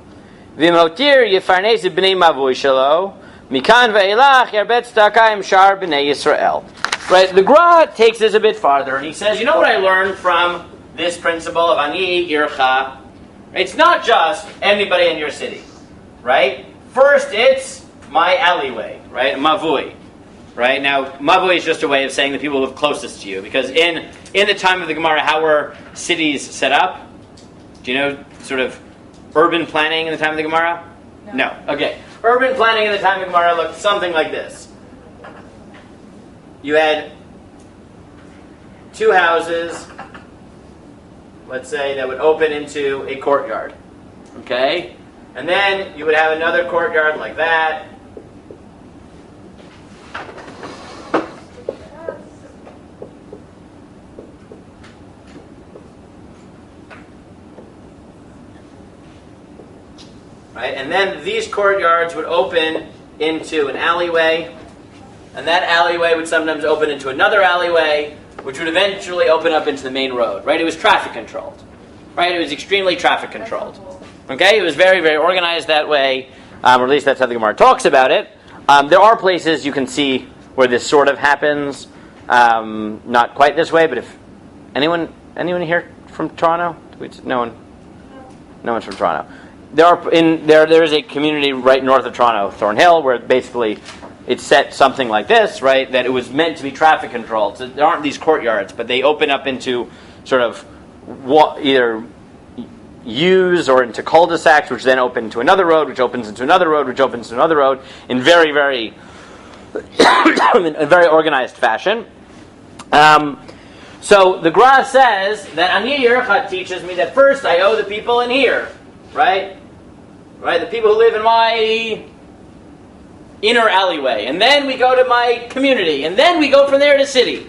v'imhotir yifarnes et b'nei mavui shelo, mikan ve'elach yarbet tzedaka im shar b'nei Yisrael." Right, the Gra takes this a bit farther, and he says, you know what I learned from this principle of ani ircha? It's not just anybody in your city, right? First, it's my alleyway, right? Mavui, right? Now, mavui is just a way of saying the people who live closest to you, because in the time of the Gemara, how were cities set up? Do you know sort of urban planning in the time of the Gemara? No. Okay. Urban planning in the time of the Gemara looked something like this. You had 2 houses, let's say, that would open into a courtyard. Okay? And then you would have another courtyard like that. Right? And then these courtyards would open into an alleyway. And that alleyway would sometimes open into another alleyway, which would eventually open up into the main road. Right? It was traffic controlled. Right? It was extremely traffic controlled. Okay? It was very, very organized that way. Or at least that's how the Gemara talks about it. There are places you can see where this sort of happens. Not quite this way, but if anyone here from Toronto? No one. No one's from Toronto. There is a community right north of Toronto, Thornhill, where basically it's set something like this, right? That it was meant to be traffic controlled. So there aren't these courtyards, but they open up into sort of either U's or into cul-de-sacs, which then open to another road, which opens into another road, which opens to another road, in very, very, in a very organized fashion. So the Gra says that Ani Yercha teaches me that first I owe the people in here, right? Right, the people who live in my inner alleyway, and then we go to my community, and then we go from there to city.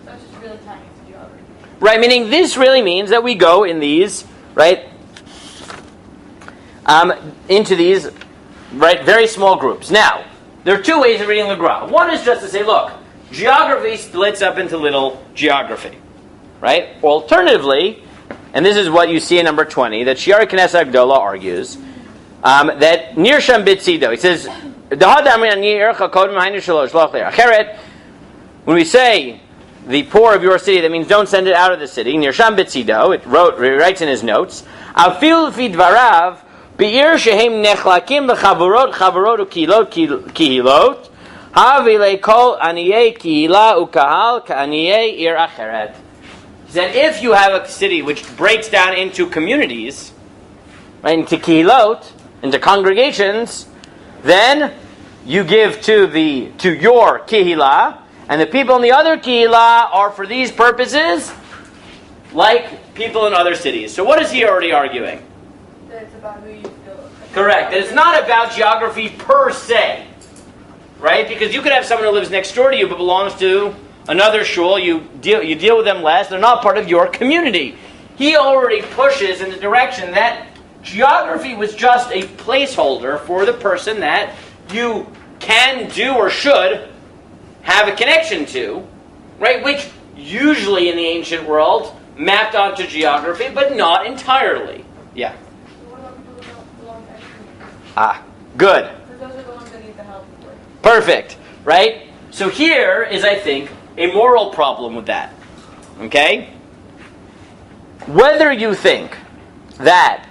So it's just really tying it to geography. Right, meaning this really means that we go in these, right, into these, right, very small groups. Now, there are 2 ways of reading the Gra. One is just to say, look, geography splits up into little geography, right? Alternatively, and this is what you see in number 20, that Shiari Knesset Agdola argues, that Nirsham Bitzido, he says, when we say the poor of your city, that means don't send it out of the city. Nirsham Bitzido, it writes in his notes, Afil fi dvarav, be'ir shehem nechlakim lechavurot, chavurot ukilot, kihilot, havile kol aniyei kihila ukahal ka'aniyei ir acheret. He said, if you have a city which breaks down into communities, right, into kihilot, into congregations, then you give to your kihila, and the people in the other kihila are for these purposes like people in other cities. So what is he already arguing? That it's about who you feel. Correct. That it's not about geography per se, right? Because you could have someone who lives next door to you but belongs to another shul. You deal with them less. They're not part of your community. He already pushes in the direction that geography was just a placeholder for the person that you can do or should have a connection to, right? Which usually in the ancient world mapped onto geography, but not entirely. Yeah. What about people who don't belong to any community? Ah, good. Because those are the ones that need the help. Perfect, right? So here is, I think, a moral problem with that. Okay? Whether you think that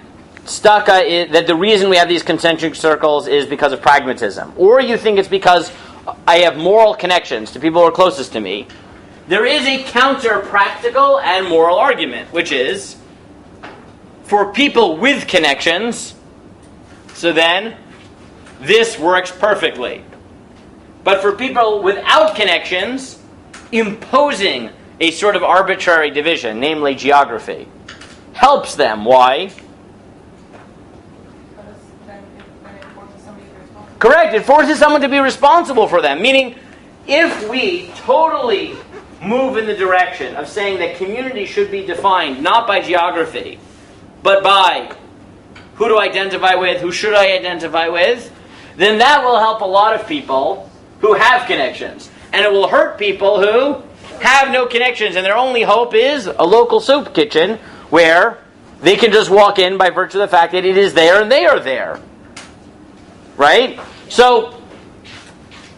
that the reason we have these concentric circles is because of pragmatism, or you think it's because I have moral connections to people who are closest to me, there is a counter-practical and moral argument, which is, for people with connections, so then this works perfectly. But for people without connections, imposing a sort of arbitrary division, namely geography, helps them. Why? Then it forces somebody to be responsible. Correct. It forces someone to be responsible for them. Meaning, if we totally move in the direction of saying that community should be defined not by geography, but by who to identify with, who should I identify with, then that will help a lot of people who have connections. And it will hurt people who have no connections, and their only hope is a local soup kitchen where they can just walk in by virtue of the fact that it is there and they are there. Right? So,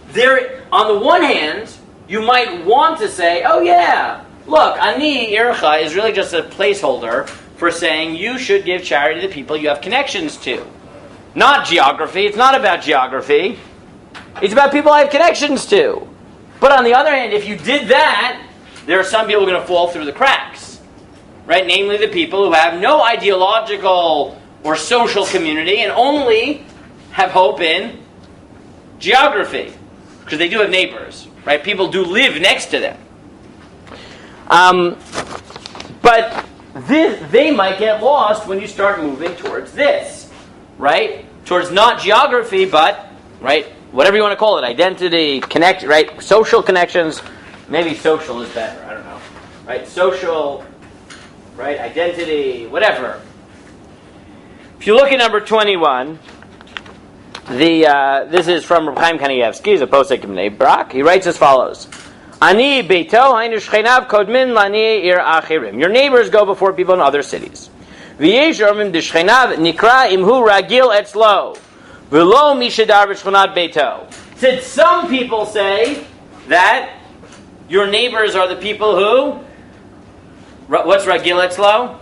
there, on the one hand, you might want to say, oh yeah, look, ani ircha is really just a placeholder for saying you should give charity to the people you have connections to. Not geography. It's not about geography. It's about people I have connections to. But on the other hand, if you did that, there are some people who are going to fall through the cracks. Right? Namely the people who have no ideological or social community and only have hope in geography. Because they do have neighbors. Right? People do live next to them. But they might get lost when you start moving towards this. Right? Towards not geography, but, right, whatever you want to call it, identity, connect, right, social connections. Maybe social is better, I don't know. Right, social, right, identity, whatever. If you look at number 21, this is from Reb Chaim Kanievsky, he's a posek in Bnei Brak. He writes as follows: Ani beito hainu shchenav kodmin lani ir achirim. Your neighbors go before people in other cities. V'yesh ormim d'shchenav nikra imhu ragil etzlo v'lo mishadar b'shchonat beito. Since some people say that your neighbors are the people who, what's ragil etzlo?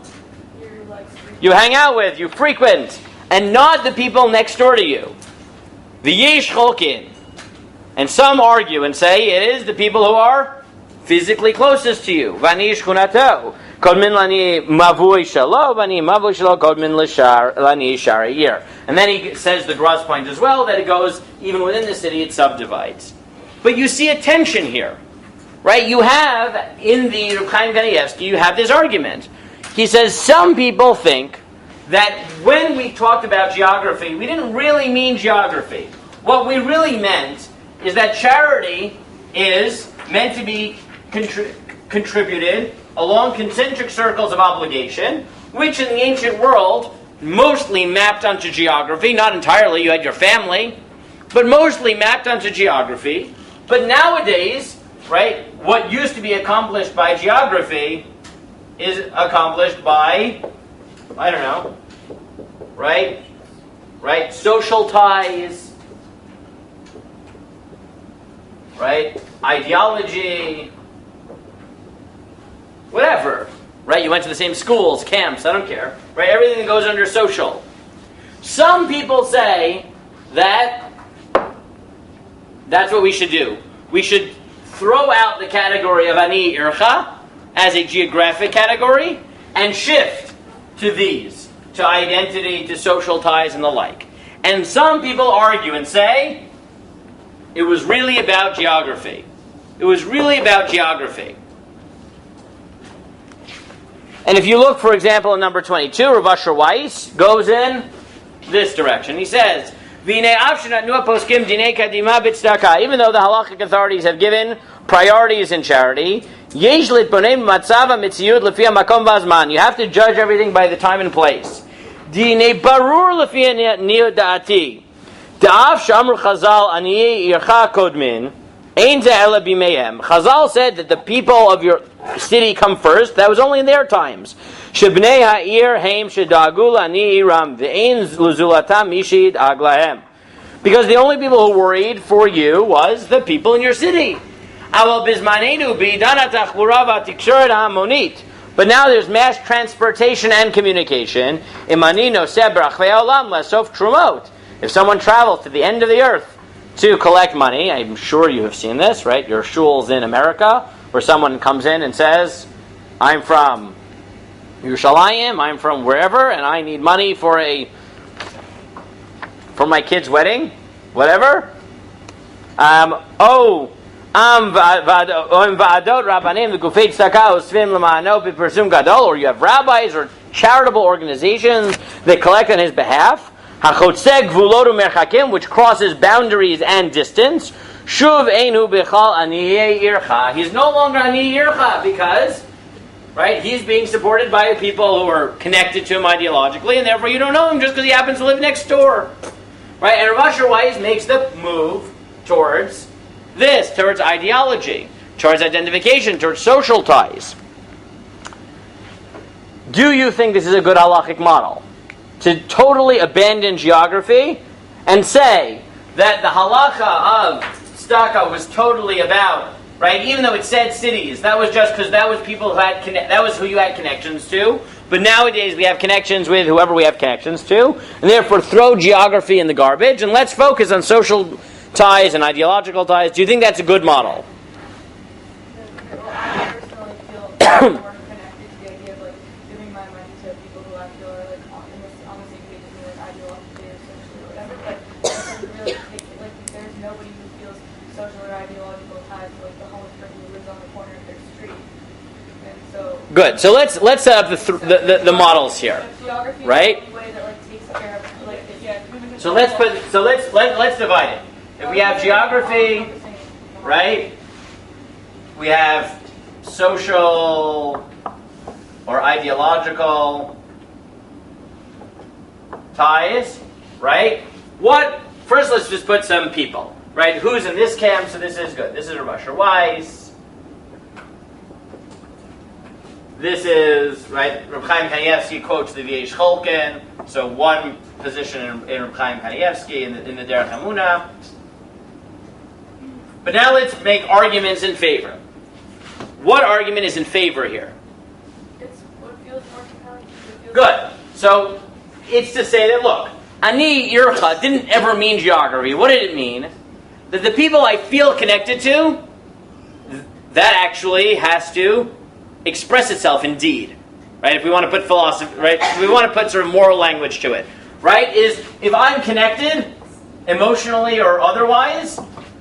You hang out with, you frequent, and not the people next door to you. V'yesh cholkin. And some argue and say it is the people who are physically closest to you. Vani shchunato. Kodmin lani mavui shalo, vani mavui shalo, kodmin lani shari. And then he says the gross point as well, that it goes, even within the city, it subdivides. But you see a tension here. Right? You have, in the Reb Chaim Kanievsky, you have this argument. He says some people think that when we talked about geography, we didn't really mean geography. What we really meant is that charity is meant to be contributed along concentric circles of obligation, which in the ancient world mostly mapped onto geography. Not entirely, you had your family, but mostly mapped onto geography. But nowadays, right, what used to be accomplished by geography is accomplished by, I don't know, right, social ties, right, ideology, whatever, right? You went to the same schools, camps, I don't care, right? Everything that goes under social. Some people say that that's what we should do. We should throw out the category of ani ircha as a geographic category and shift to these, to identity, to social ties and the like. And some people argue and say it was really about geography. It was really about geography. And if you look, for example, in number 22, Rav Asher Weiss goes in this direction. He says, even though the halachic authorities have given priorities in charity, you have to judge everything by the time and place. Da'af shamru Chazal aniye ircha kodmin. Ein ze ela b'mehem. Chazal said that the people of your city come first. That was only in their times. Shebnei ha'ir heim shedagu lani iram ve'ein luzulatam mishid aglahem. Because the only people who worried for you was the people in your city. Aval bizmanenu b'idana tachbura v'atikshuret ha'amonit. But now there's mass transportation and communication. Imani noseh b'rachvei olam lesof trumot. If someone travels to the end of the earth to collect money, I'm sure you have seen this, right? Your shuls in America, where someone comes in and says, I'm from Yerushalayim, I'm from wherever, and I need money for my kid's wedding, whatever. Or you have rabbis or charitable organizations that collect on his behalf. Which crosses boundaries and distance. Shuv einu bechal aniyei ircha. He's no longer aniyei ircha because, right, he's being supported by people who are connected to him ideologically, and therefore you don't know him just because he happens to live next door. Right? And Rav Asher Weiss makes the move towards this, towards ideology, towards identification, towards social ties. Do you think this is a good halachic model? To totally abandon geography and say that the halacha of tzedakah was totally about, right? Even though it said cities, that was just because that was people who had that was who you had connections to. But nowadays we have connections with whoever we have connections to, and therefore throw geography in the garbage and let's focus on social ties and ideological ties. Do you think that's a good model? I personally feel more connected to the idea of like giving my money to people who I feel are like on the same page as me, like ideologically or socially or whatever. But it doesn't really like there's nobody who feels social or ideological ties to like the homeless person who lives on the corner of their street. And so Good. So let's set up the models here, geography right? is the only way that like takes care of like So let's divide it. If we have geography, right? We have social or ideological ties, right? First, let's just put some people, right? Who's in this camp? So this is good. This is Rav Asher Weiss. This is, right, Reb Chaim Kanievsky quotes the V'yesh Cholken. So one position in Reb Chaim Kanievsky in the Derech Hamunah. But now let's make arguments in favor. What argument is in favor here? It's what feels more compelling. Good. So it's to say that, look, Ani Ircha didn't ever mean geography. What did it mean? That the people I feel connected to, that actually has to express itself in deed. Right? If we want to put philosophy, right? If we want to put sort of moral language to it. Right? Is if I'm connected, emotionally or otherwise,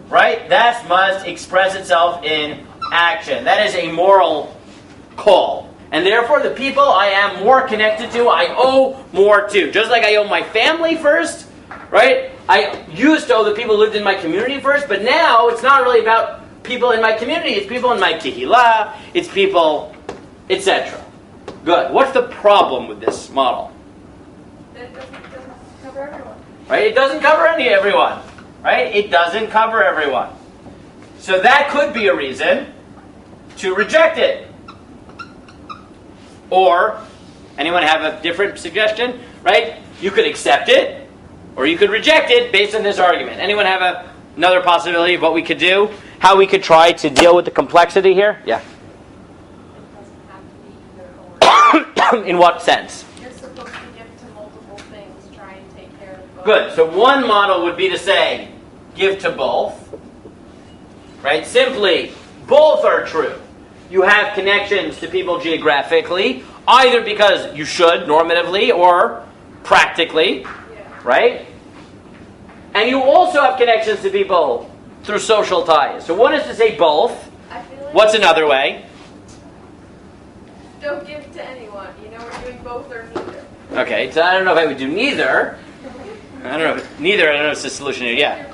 right? That must express itself in action. That is a moral call. And therefore, the people I am more connected to, I owe more to. Just like I owe my family first, right? I used to owe the people who lived in my community first, but now it's not really about people in my community. It's people in my kihila. It's people, etc. Good. What's the problem with this model? It doesn't cover everyone. Right? It doesn't cover everyone. Right? It doesn't cover everyone. So that could be a reason to reject it. Or, anyone have a different suggestion? Right? You could accept it, or you could reject it based on this argument. Anyone have another possibility of what we could do? How we could try to deal with the complexity here? Yeah. It doesn't have to be either or. In what sense? You're supposed to give to multiple things, try and take care of both. Good. So one model would be to say, give to both. Right? Simply, both are true. You have connections to people geographically, either because you should normatively or practically, right? And you also have connections to people through social ties. So one is to say both. I feel like What's another way? don't give to anyone. You know, we're doing both or neither. Okay, so I don't know if I would do neither. I don't know if it's the solution here. Yeah.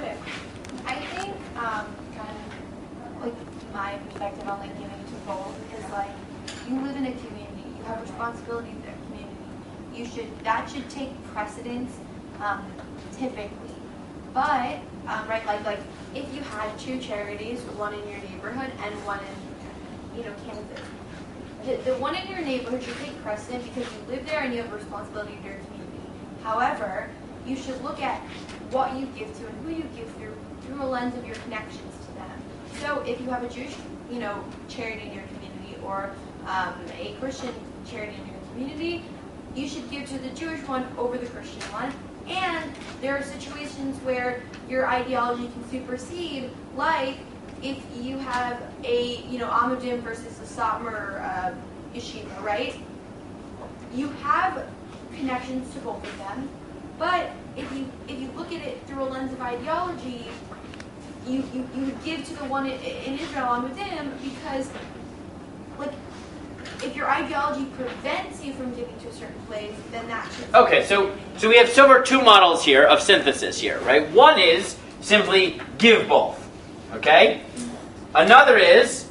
I think kind of like my perspective on like giving to both is like you live in a community, you have responsibility for that community. That should take precedence typically But right, like if you had two charities, one in your neighborhood and one in, Kansas, the one in your neighborhood should take precedent because you live there and you have a responsibility to your community. However, you should look at what you give to and who you give through a lens of your connections to them. So if you have a Jewish, charity in your community or a Christian charity in your community, you should give to the Jewish one over the Christian one. And there are situations where your ideology can supersede, like if you have a, Amudim versus a Satmar yeshiva, right? You have connections to both of them, but if you look at it through a lens of ideology, you would give to the one in Israel, Amudim, because, like, if your ideology prevents you from giving to a certain place, then that should... Okay, so we have two models here of synthesis here, right? One is simply give both, okay? Another is,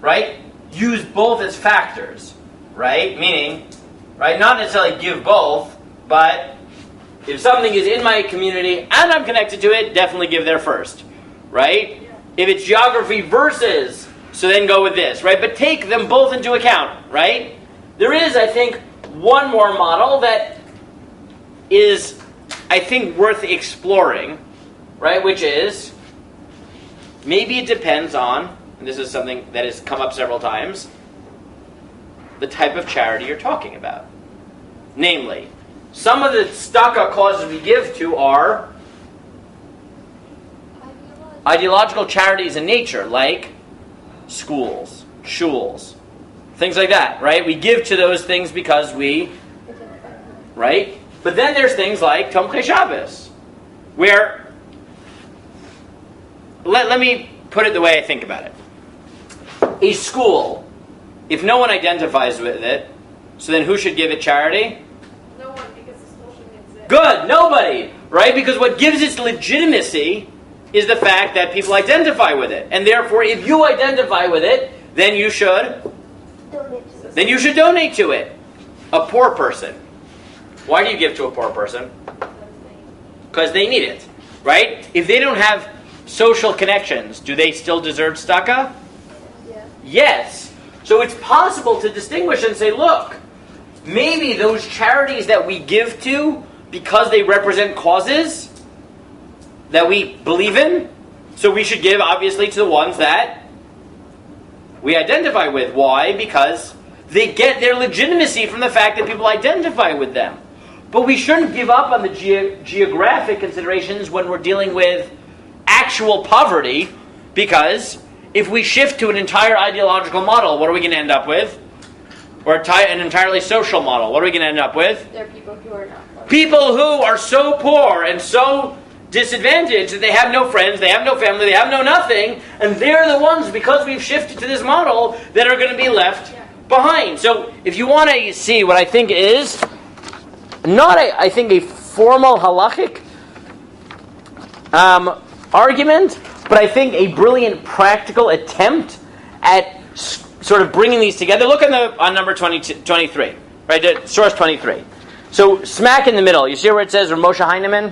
right, use both as factors, right? Meaning, right, not necessarily give both, but if something is in my community and I'm connected to it, definitely give there first, right? If it's geography versus... So then go with this, right? But take them both into account, right? There is, I think, one more model that is, I think, worth exploring, right? Which is, maybe it depends on, and this is something that has come up several times, the type of charity you're talking about. Namely, some of the tzedakah causes we give to are ideological charities in nature, like schools, shuls, things like that, right? We give to those things because we, right? But then there's things like Tomchei Shabbos, where, let me put it the way I think about it. A school, if no one identifies with it, so then who should give it charity? No one, because the school shouldn't exist. Good, nobody, right? Because what gives its legitimacy is the fact that people identify with it. And therefore, if you identify with it, then you should donate to it. A poor person. Why do you give to a poor person? Because they need it, right? If they don't have social connections, do they still deserve tzedakah? Yeah. Yes. So it's possible to distinguish and say, look, maybe those charities that we give to because they represent causes that we believe in, so we should give, obviously, to the ones that we identify with. Why? Because they get their legitimacy from the fact that people identify with them. But we shouldn't give up on the geographic considerations when we're dealing with actual poverty, because if we shift to an entire ideological model, what are we going to end up with? Or an entirely social model, what are we going to end up with? There are people who are not poor. People who are so poor and so disadvantaged that they have no friends, they have no family, they have no nothing, and they're the ones, because we've shifted to this model, that are going to be left behind. So if you want to see what I think is not a formal halachic argument, but I think a brilliant practical attempt at sort of bringing these together. Look on number 23, right? Source 23. So smack in the middle. You see where it says Moshe Heinemann?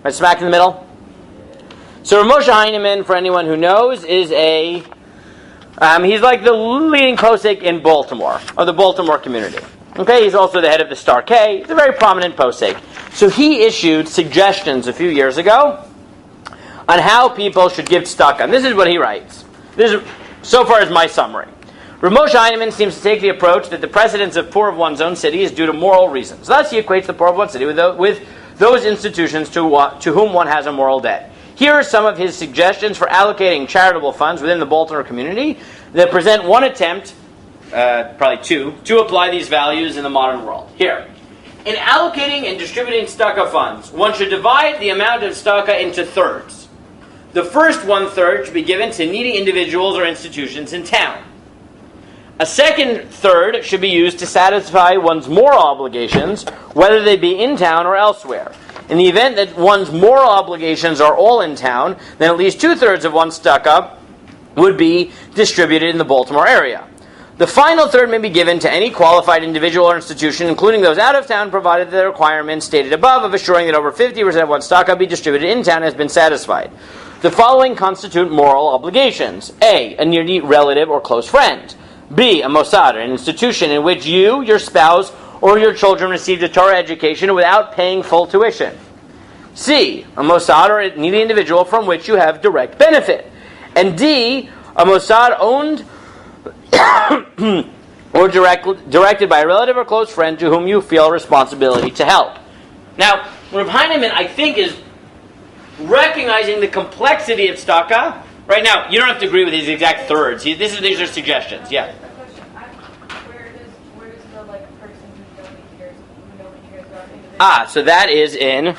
Right, smack in the middle. So Moshe Heinemann, for anyone who knows, is he's like the leading posek in Baltimore, or the Baltimore community. Okay, he's also the head of the Star K. He's a very prominent posek. So he issued suggestions a few years ago on how people should give tzedakah. And this is what he writes. This is, so far, is my summary. Moshe Heinemann seems to take the approach that the precedence of poor of one's own city is due to moral reasons. Thus, he equates the poor of one's city with those institutions to whom one has a moral debt. Here are some of his suggestions for allocating charitable funds within the Baltimore community that present one attempt, probably two, to apply these values in the modern world. Here. In allocating and distributing tzedakah funds, one should divide the amount of tzedakah into thirds. The first 1/3 should be given to needy individuals or institutions in town. A second third should be used to satisfy one's moral obligations, whether they be in town or elsewhere. In the event that one's moral obligations are all in town, then at least 2/3 of one's tzedakah would be distributed in the Baltimore area. The final third may be given to any qualified individual or institution, including those out of town, provided the requirements stated above of assuring that over 50% of one's tzedakah be distributed in town has been satisfied. The following constitute moral obligations. A. A near relative or close friend. B. A mosad, an institution in which you, your spouse, or your children received a Torah education without paying full tuition. C. A mosad or a needy individual from which you have direct benefit. And D. A mosad owned or directed by a relative or close friend to whom you feel responsibility to help. Now, Rav Heinemann, I think, is recognizing the complexity of tzedakah. Right now, you don't have to agree with these exact thirds. These are suggestions. Yeah. A question. Where does the person who nobody cares about individual? So that is in,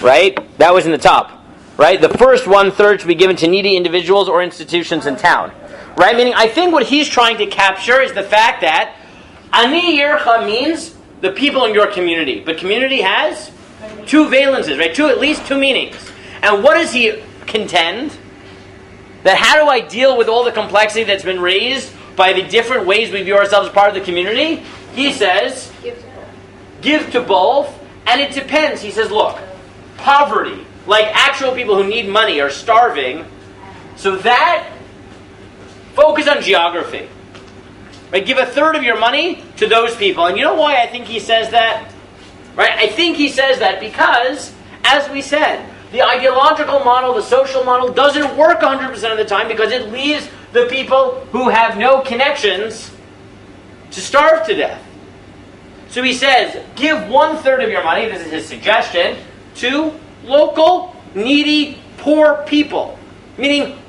right? That was in the top, right? The first 1/3 should be given to needy individuals or institutions in town. Right? Meaning, I think what he's trying to capture is the fact that Ani Yircha means the people in your community. But community has two valences, right? At least two meanings. And what does he contend? That how do I deal with all the complexity that's been raised by the different ways we view ourselves as part of the community? He says, give to both. And it depends. He says, look, poverty, like actual people who need money are starving. So that focus on geography. Right? Give 1/3 of your money to those people. And you know why I think he says that? Right? I think he says that because, as we said, the ideological model, the social model, doesn't work 100% of the time because it leaves the people who have no connections to starve to death. So he says, give 1/3 of your money, this is his suggestion, to local, needy, poor people. Meaning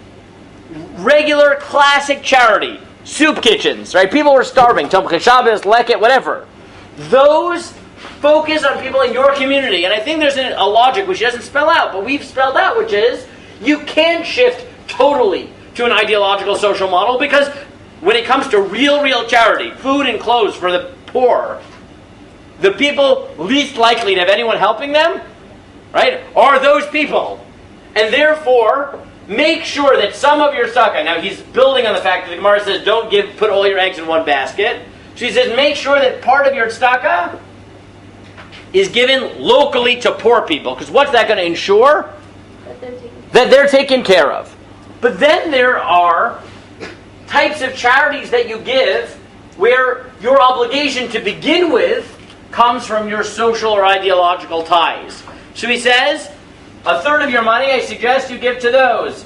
regular, classic charity. Soup kitchens, right? People who are starving. Tomchei Shabbos, Leket, whatever. Those focus on people in your community. And I think there's a logic which he doesn't spell out, but we've spelled out, which is you can't shift totally to an ideological social model because when it comes to real charity, food and clothes for the poor, the people least likely to have anyone helping them, right, are those people. And therefore, make sure that some of your tzedakah, now he's building on the fact that the Gemara says don't put all your eggs in one basket. So he says make sure that part of your tzedakah is given locally to poor people. Because what's that going to ensure? That they're taken care of. But then there are types of charities that you give where your obligation to begin with comes from your social or ideological ties. So he says, 1/3 of your money, I suggest you give to those,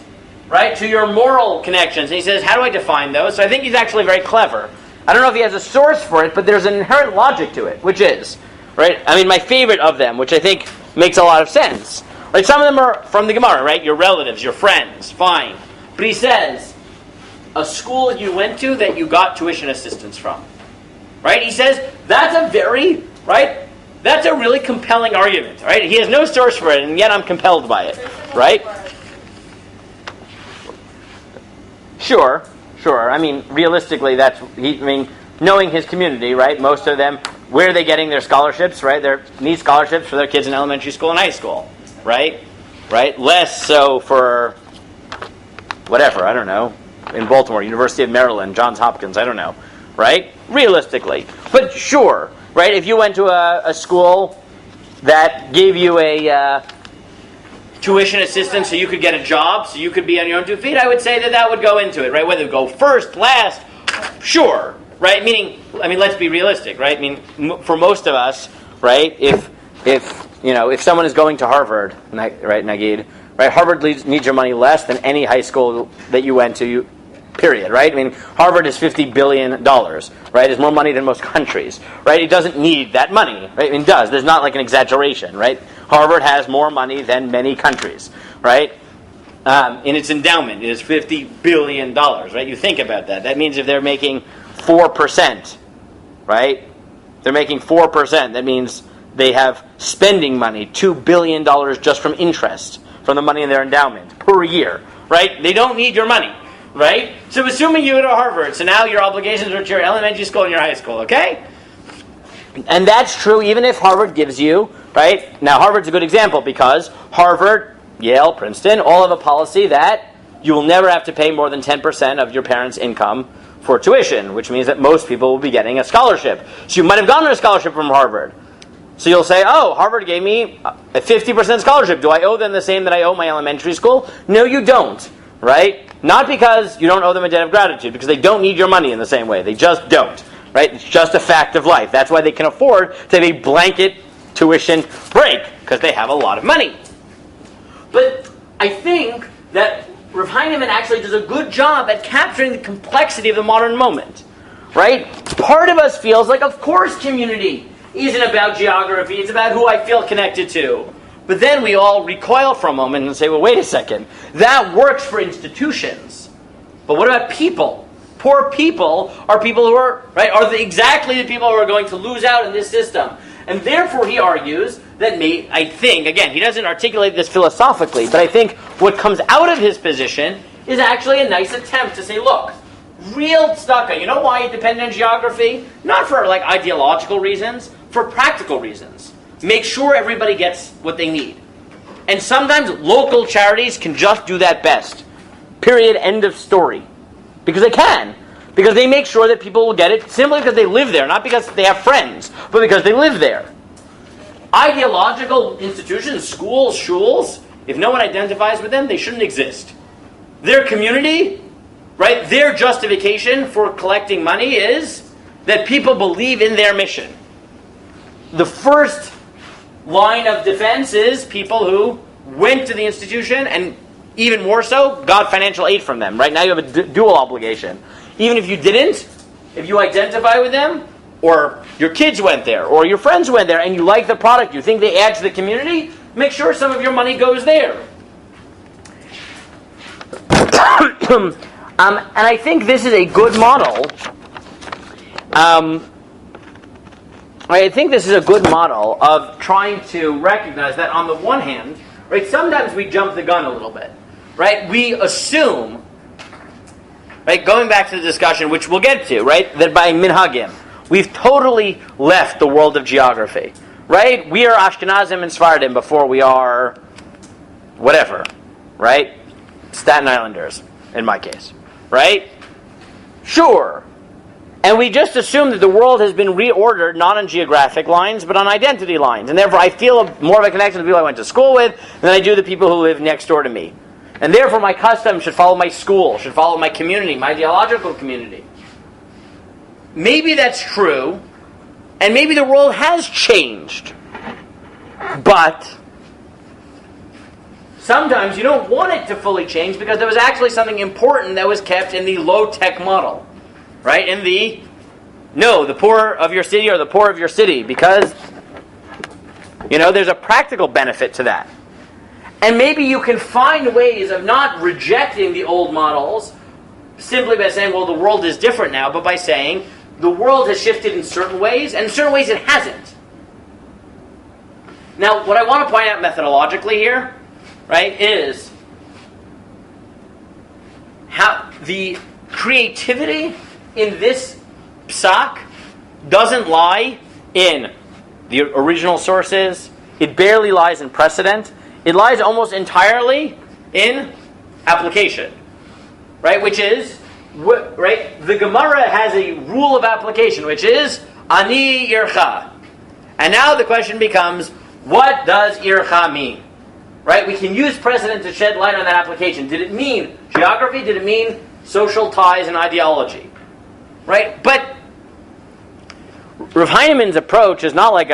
right? To your moral connections. And he says, how do I define those? So I think he's actually very clever. I don't know if he has a source for it, but there's an inherent logic to it, which is, right? I mean, my favorite of them, which I think makes a lot of sense. Right? Some of them are from the Gemara, right? Your relatives, your friends, fine. But he says, a school you went to that you got tuition assistance from. Right? He says, that's a very, right? That's a really compelling argument, right? He has no source for it, and yet I'm compelled by it, right? Sure. I mean, realistically, knowing his community, right? Most of them, where are they getting their scholarships, right? They need scholarships for their kids in elementary school and high school, right? Right? Less so for whatever, I don't know, in Baltimore, University of Maryland, Johns Hopkins, I don't know, right? Realistically. But sure, right? If you went to a school that gave you a tuition assistance so you could get a job, so you could be on your own 2 feet, I would say that would go into it, right? Whether it go first, last, sure, right? Meaning, I mean, let's be realistic, right? I mean, for most of us, right? If someone is going to Harvard, right, Nagid, right? Harvard needs your money less than any high school that you went to. Period, right? I mean, Harvard is $50 billion, right? It's more money than most countries, right? It doesn't need that money, right? I mean, it does. There's not like an exaggeration, right? Harvard has more money than many countries, right? In its endowment, it is $50 billion, right? You think about that. That means if they're making 4%, right? They're making 4%. That means they have spending money, $2 billion just from interest, from the money in their endowment per year, right? They don't need your money. Right? So assuming you go to Harvard, so now your obligations are to your elementary school and your high school, okay? And that's true even if Harvard gives you, right? Now Harvard's a good example because Harvard, Yale, Princeton, all have a policy that you will never have to pay more than 10% of your parents' income for tuition, which means that most people will be getting a scholarship. So you might have gotten a scholarship from Harvard. So you'll say, oh, Harvard gave me a 50% scholarship. Do I owe them the same that I owe my elementary school? No, you don't, right? Not because you don't owe them a debt of gratitude, because they don't need your money in the same way. They just don't, right? It's just a fact of life. That's why they can afford to have a blanket tuition break, because they have a lot of money. But I think that Rav Heinemann actually does a good job at capturing the complexity of the modern moment, right? Part of us feels like, of course, community isn't about geography, it's about who I feel connected to. But then we all recoil for a moment and say, well, wait a second, that works for institutions. But what about people? Poor people are people who are, right, exactly the people who are going to lose out in this system. And therefore he argues that I think, again, he doesn't articulate this philosophically, but I think what comes out of his position is actually a nice attempt to say, look, real tzedakah, you know why it depends on geography? Not for like ideological reasons, for practical reasons. Make sure everybody gets what they need. And sometimes local charities can just do that best. Period, end of story. Because they can. Because they make sure that people will get it simply because they live there, not because they have friends, but because they live there. Ideological institutions, schools, shuls, if no one identifies with them, they shouldn't exist. Their community, right, their justification for collecting money is that people believe in their mission. The first line of defense is people who went to the institution and even more so, got financial aid from them. Right now you have a dual obligation. Even if you didn't, if you identify with them, or your kids went there, or your friends went there, and you like the product, you think they add to the community, make sure some of your money goes there. And I think this is a good model. I think this is a good model of trying to recognize that on the one hand, right, sometimes we jump the gun a little bit. Right? We assume, right, going back to the discussion, which we'll get to, right, that by minhagim, we've totally left the world of geography. Right? We are Ashkenazim and Sephardim before we are whatever. Right? Staten Islanders, in my case. Right? Sure. And we just assume that the world has been reordered not on geographic lines, but on identity lines. And therefore I feel more of a connection to the people I went to school with than I do the people who live next door to me. And therefore my custom should follow my school, should follow my community, my ideological community. Maybe that's true, and maybe the world has changed. But sometimes you don't want it to fully change because there was actually something important that was kept in the low-tech model. Right? In the poor of your city are the poor of your city, because, there's a practical benefit to that. And maybe you can find ways of not rejecting the old models simply by saying, well, the world is different now, but by saying the world has shifted in certain ways, and in certain ways it hasn't. Now, what I want to point out methodologically here, right, is how the creativity in this psak doesn't lie in the original sources. It barely lies in precedent. It lies almost entirely in application, right? Which is, right? The Gemara has a rule of application, which is ani ircha. And now the question becomes, what does ircha mean? Right? We can use precedent to shed light on that application. Did it mean geography? Did it mean social ties and ideology? Right? But Rav Heinemann's approach is not like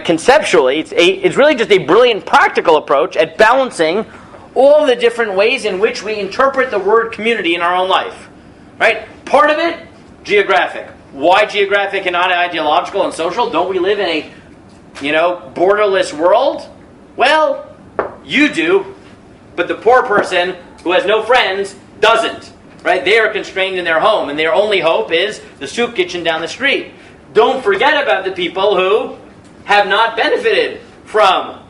conceptually, it's really just a brilliant practical approach at balancing all the different ways in which we interpret the word community in our own life. Right? Part of it, geographic. Why geographic and not ideological and social? Don't we live in a, borderless world? Well, you do, but the poor person who has no friends doesn't. Right? They are constrained in their home, and their only hope is the soup kitchen down the street. Don't forget about the people who have not benefited from,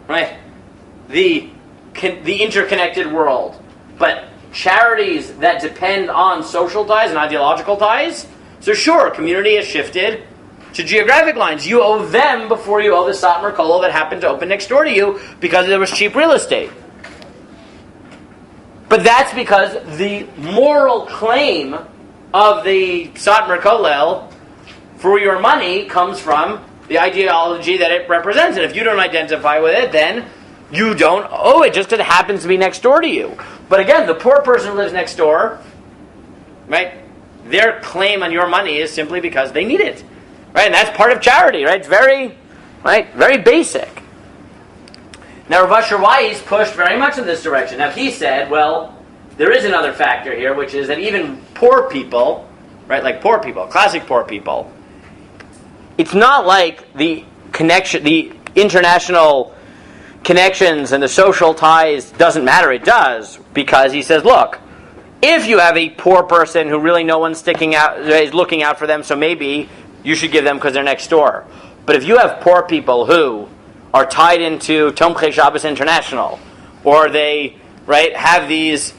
right, the interconnected world. But charities that depend on social ties and ideological ties, so sure, community has shifted to geographic lines. You owe them before you owe the Satmar Kolo that happened to open next door to you because there was cheap real estate. But that's because the moral claim of the Satmar Kollel for your money comes from the ideology that it represents. And if you don't identify with it, then you don't owe it just because it happens to be next door to you. But again, the poor person who lives next door, right, their claim on your money is simply because they need it. Right? And that's part of charity, right? It's very basic. Now, Rav Asher Weiss pushed very much in this direction. Now, he said, well, there is another factor here, which is that even poor people, right, like poor people, classic poor people, it's not like the connection, the international connections and the social ties doesn't matter. It does, because he says, look, if you have a poor person who really no one's sticking out, is looking out for them, so maybe you should give them because they're next door. But if you have poor people who are tied into Tomchei Shabbos International, or they, right, have these,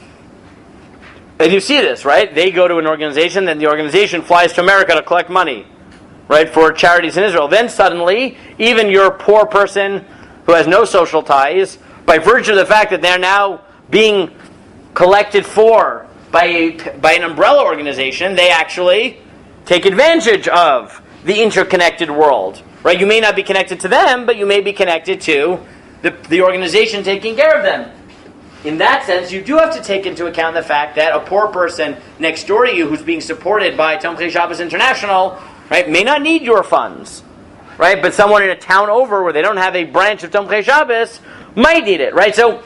and you see this, right? They go to an organization, then the organization flies to America to collect money, right, for charities in Israel. Then suddenly, even your poor person who has no social ties, by virtue of the fact that they're now being collected for by an umbrella organization, they actually take advantage of the interconnected world. Right? You may not be connected to them, but you may be connected to the organization taking care of them. In that sense, you do have to take into account the fact that a poor person next door to you who's being supported by Tomchei Shabbos International, right, may not need your funds. Right? But someone in a town over where they don't have a branch of Tomchei Shabbos might need it. Right? So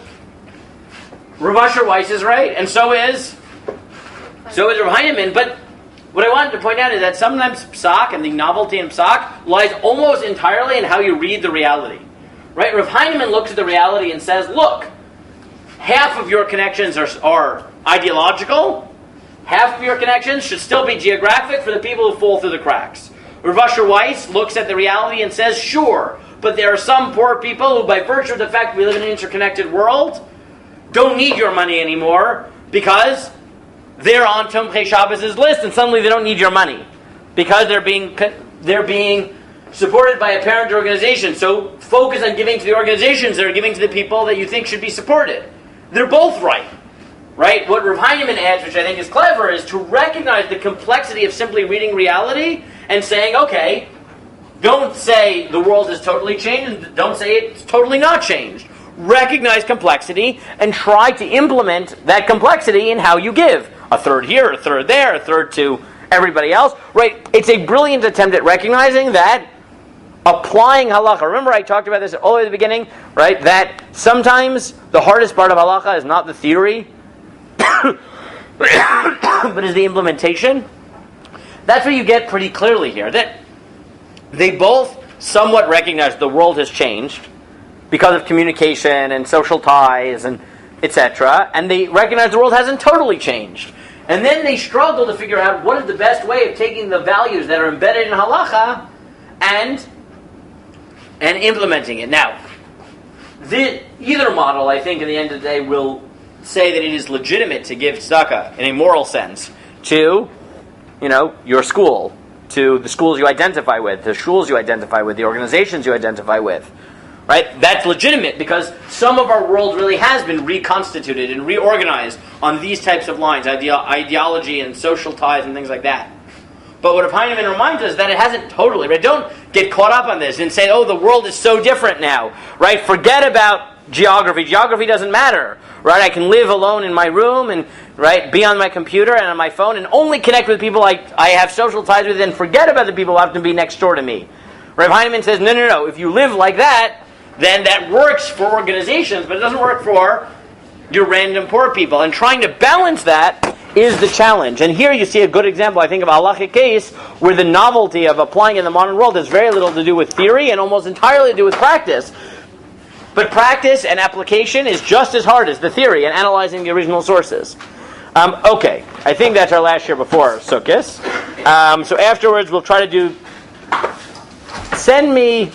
Rav Asher Weiss is right, and so is Rav Heinemann. But what I wanted to point out is that sometimes psak and the novelty in psak lies almost entirely in how you read the reality. Right? Rav Heinemann looks at the reality and says, look, half of your connections are ideological, half of your connections should still be geographic for the people who fall through the cracks. Rav Asher Weiss looks at the reality and says, sure, but there are some poor people who, by virtue of the fact we live in an interconnected world, don't need your money anymore because they're on Tomchei Shabbos' list, and suddenly they don't need your money because they're being supported by a parent organization. So focus on giving to the organizations that are giving to the people that you think should be supported. They're both right. Right? What Rav Heinemann adds, which I think is clever, is to recognize the complexity of simply reading reality and saying, okay, don't say the world has totally changed, and don't say it's totally not changed. Recognize complexity and try to implement that complexity in how you give. A third here, a third there, a third to everybody else. Right? It's a brilliant attempt at recognizing that applying halacha. Remember I talked about this all the way at the beginning, right? That sometimes the hardest part of halacha is not the theory, but is the implementation. That's what you get pretty clearly here. That they both somewhat recognize the world has changed because of communication and social ties and etc. And they recognize the world hasn't totally changed. And then they struggle to figure out what is the best way of taking the values that are embedded in halacha and implementing it. Now, either model, I think, in the end of the day, will say that it is legitimate to give tzedakah in a moral sense to, your school, to the schools you identify with, the shuls you identify with, the organizations you identify with. Right? That's legitimate because some of our world really has been reconstituted and reorganized on these types of lines, ideology and social ties and things like that. But what Rav Heinemann reminds us that it hasn't totally, right? Don't get caught up on this and say, oh, the world is so different now, right? Forget about geography. Geography doesn't matter, right? I can live alone in my room and, right, be on my computer and on my phone and only connect with people I have social ties with and forget about the people who have to be next door to me. Rav Heinemann says, no. If you live like that, then that works for organizations, but it doesn't work for your random poor people. And trying to balance that is the challenge. And here you see a good example, I think, of a halachic case where the novelty of applying in the modern world has very little to do with theory and almost entirely to do with practice. But practice and application is just as hard as the theory and analyzing the original sources. Okay, I think that's our last year before Sukkot. So afterwards we'll try to send me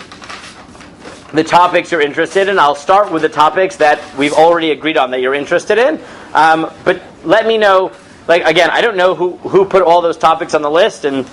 the topics you're interested in. I'll start with the topics that we've already agreed on that you're interested in. But let me know, again, I don't know who put all those topics on the list, and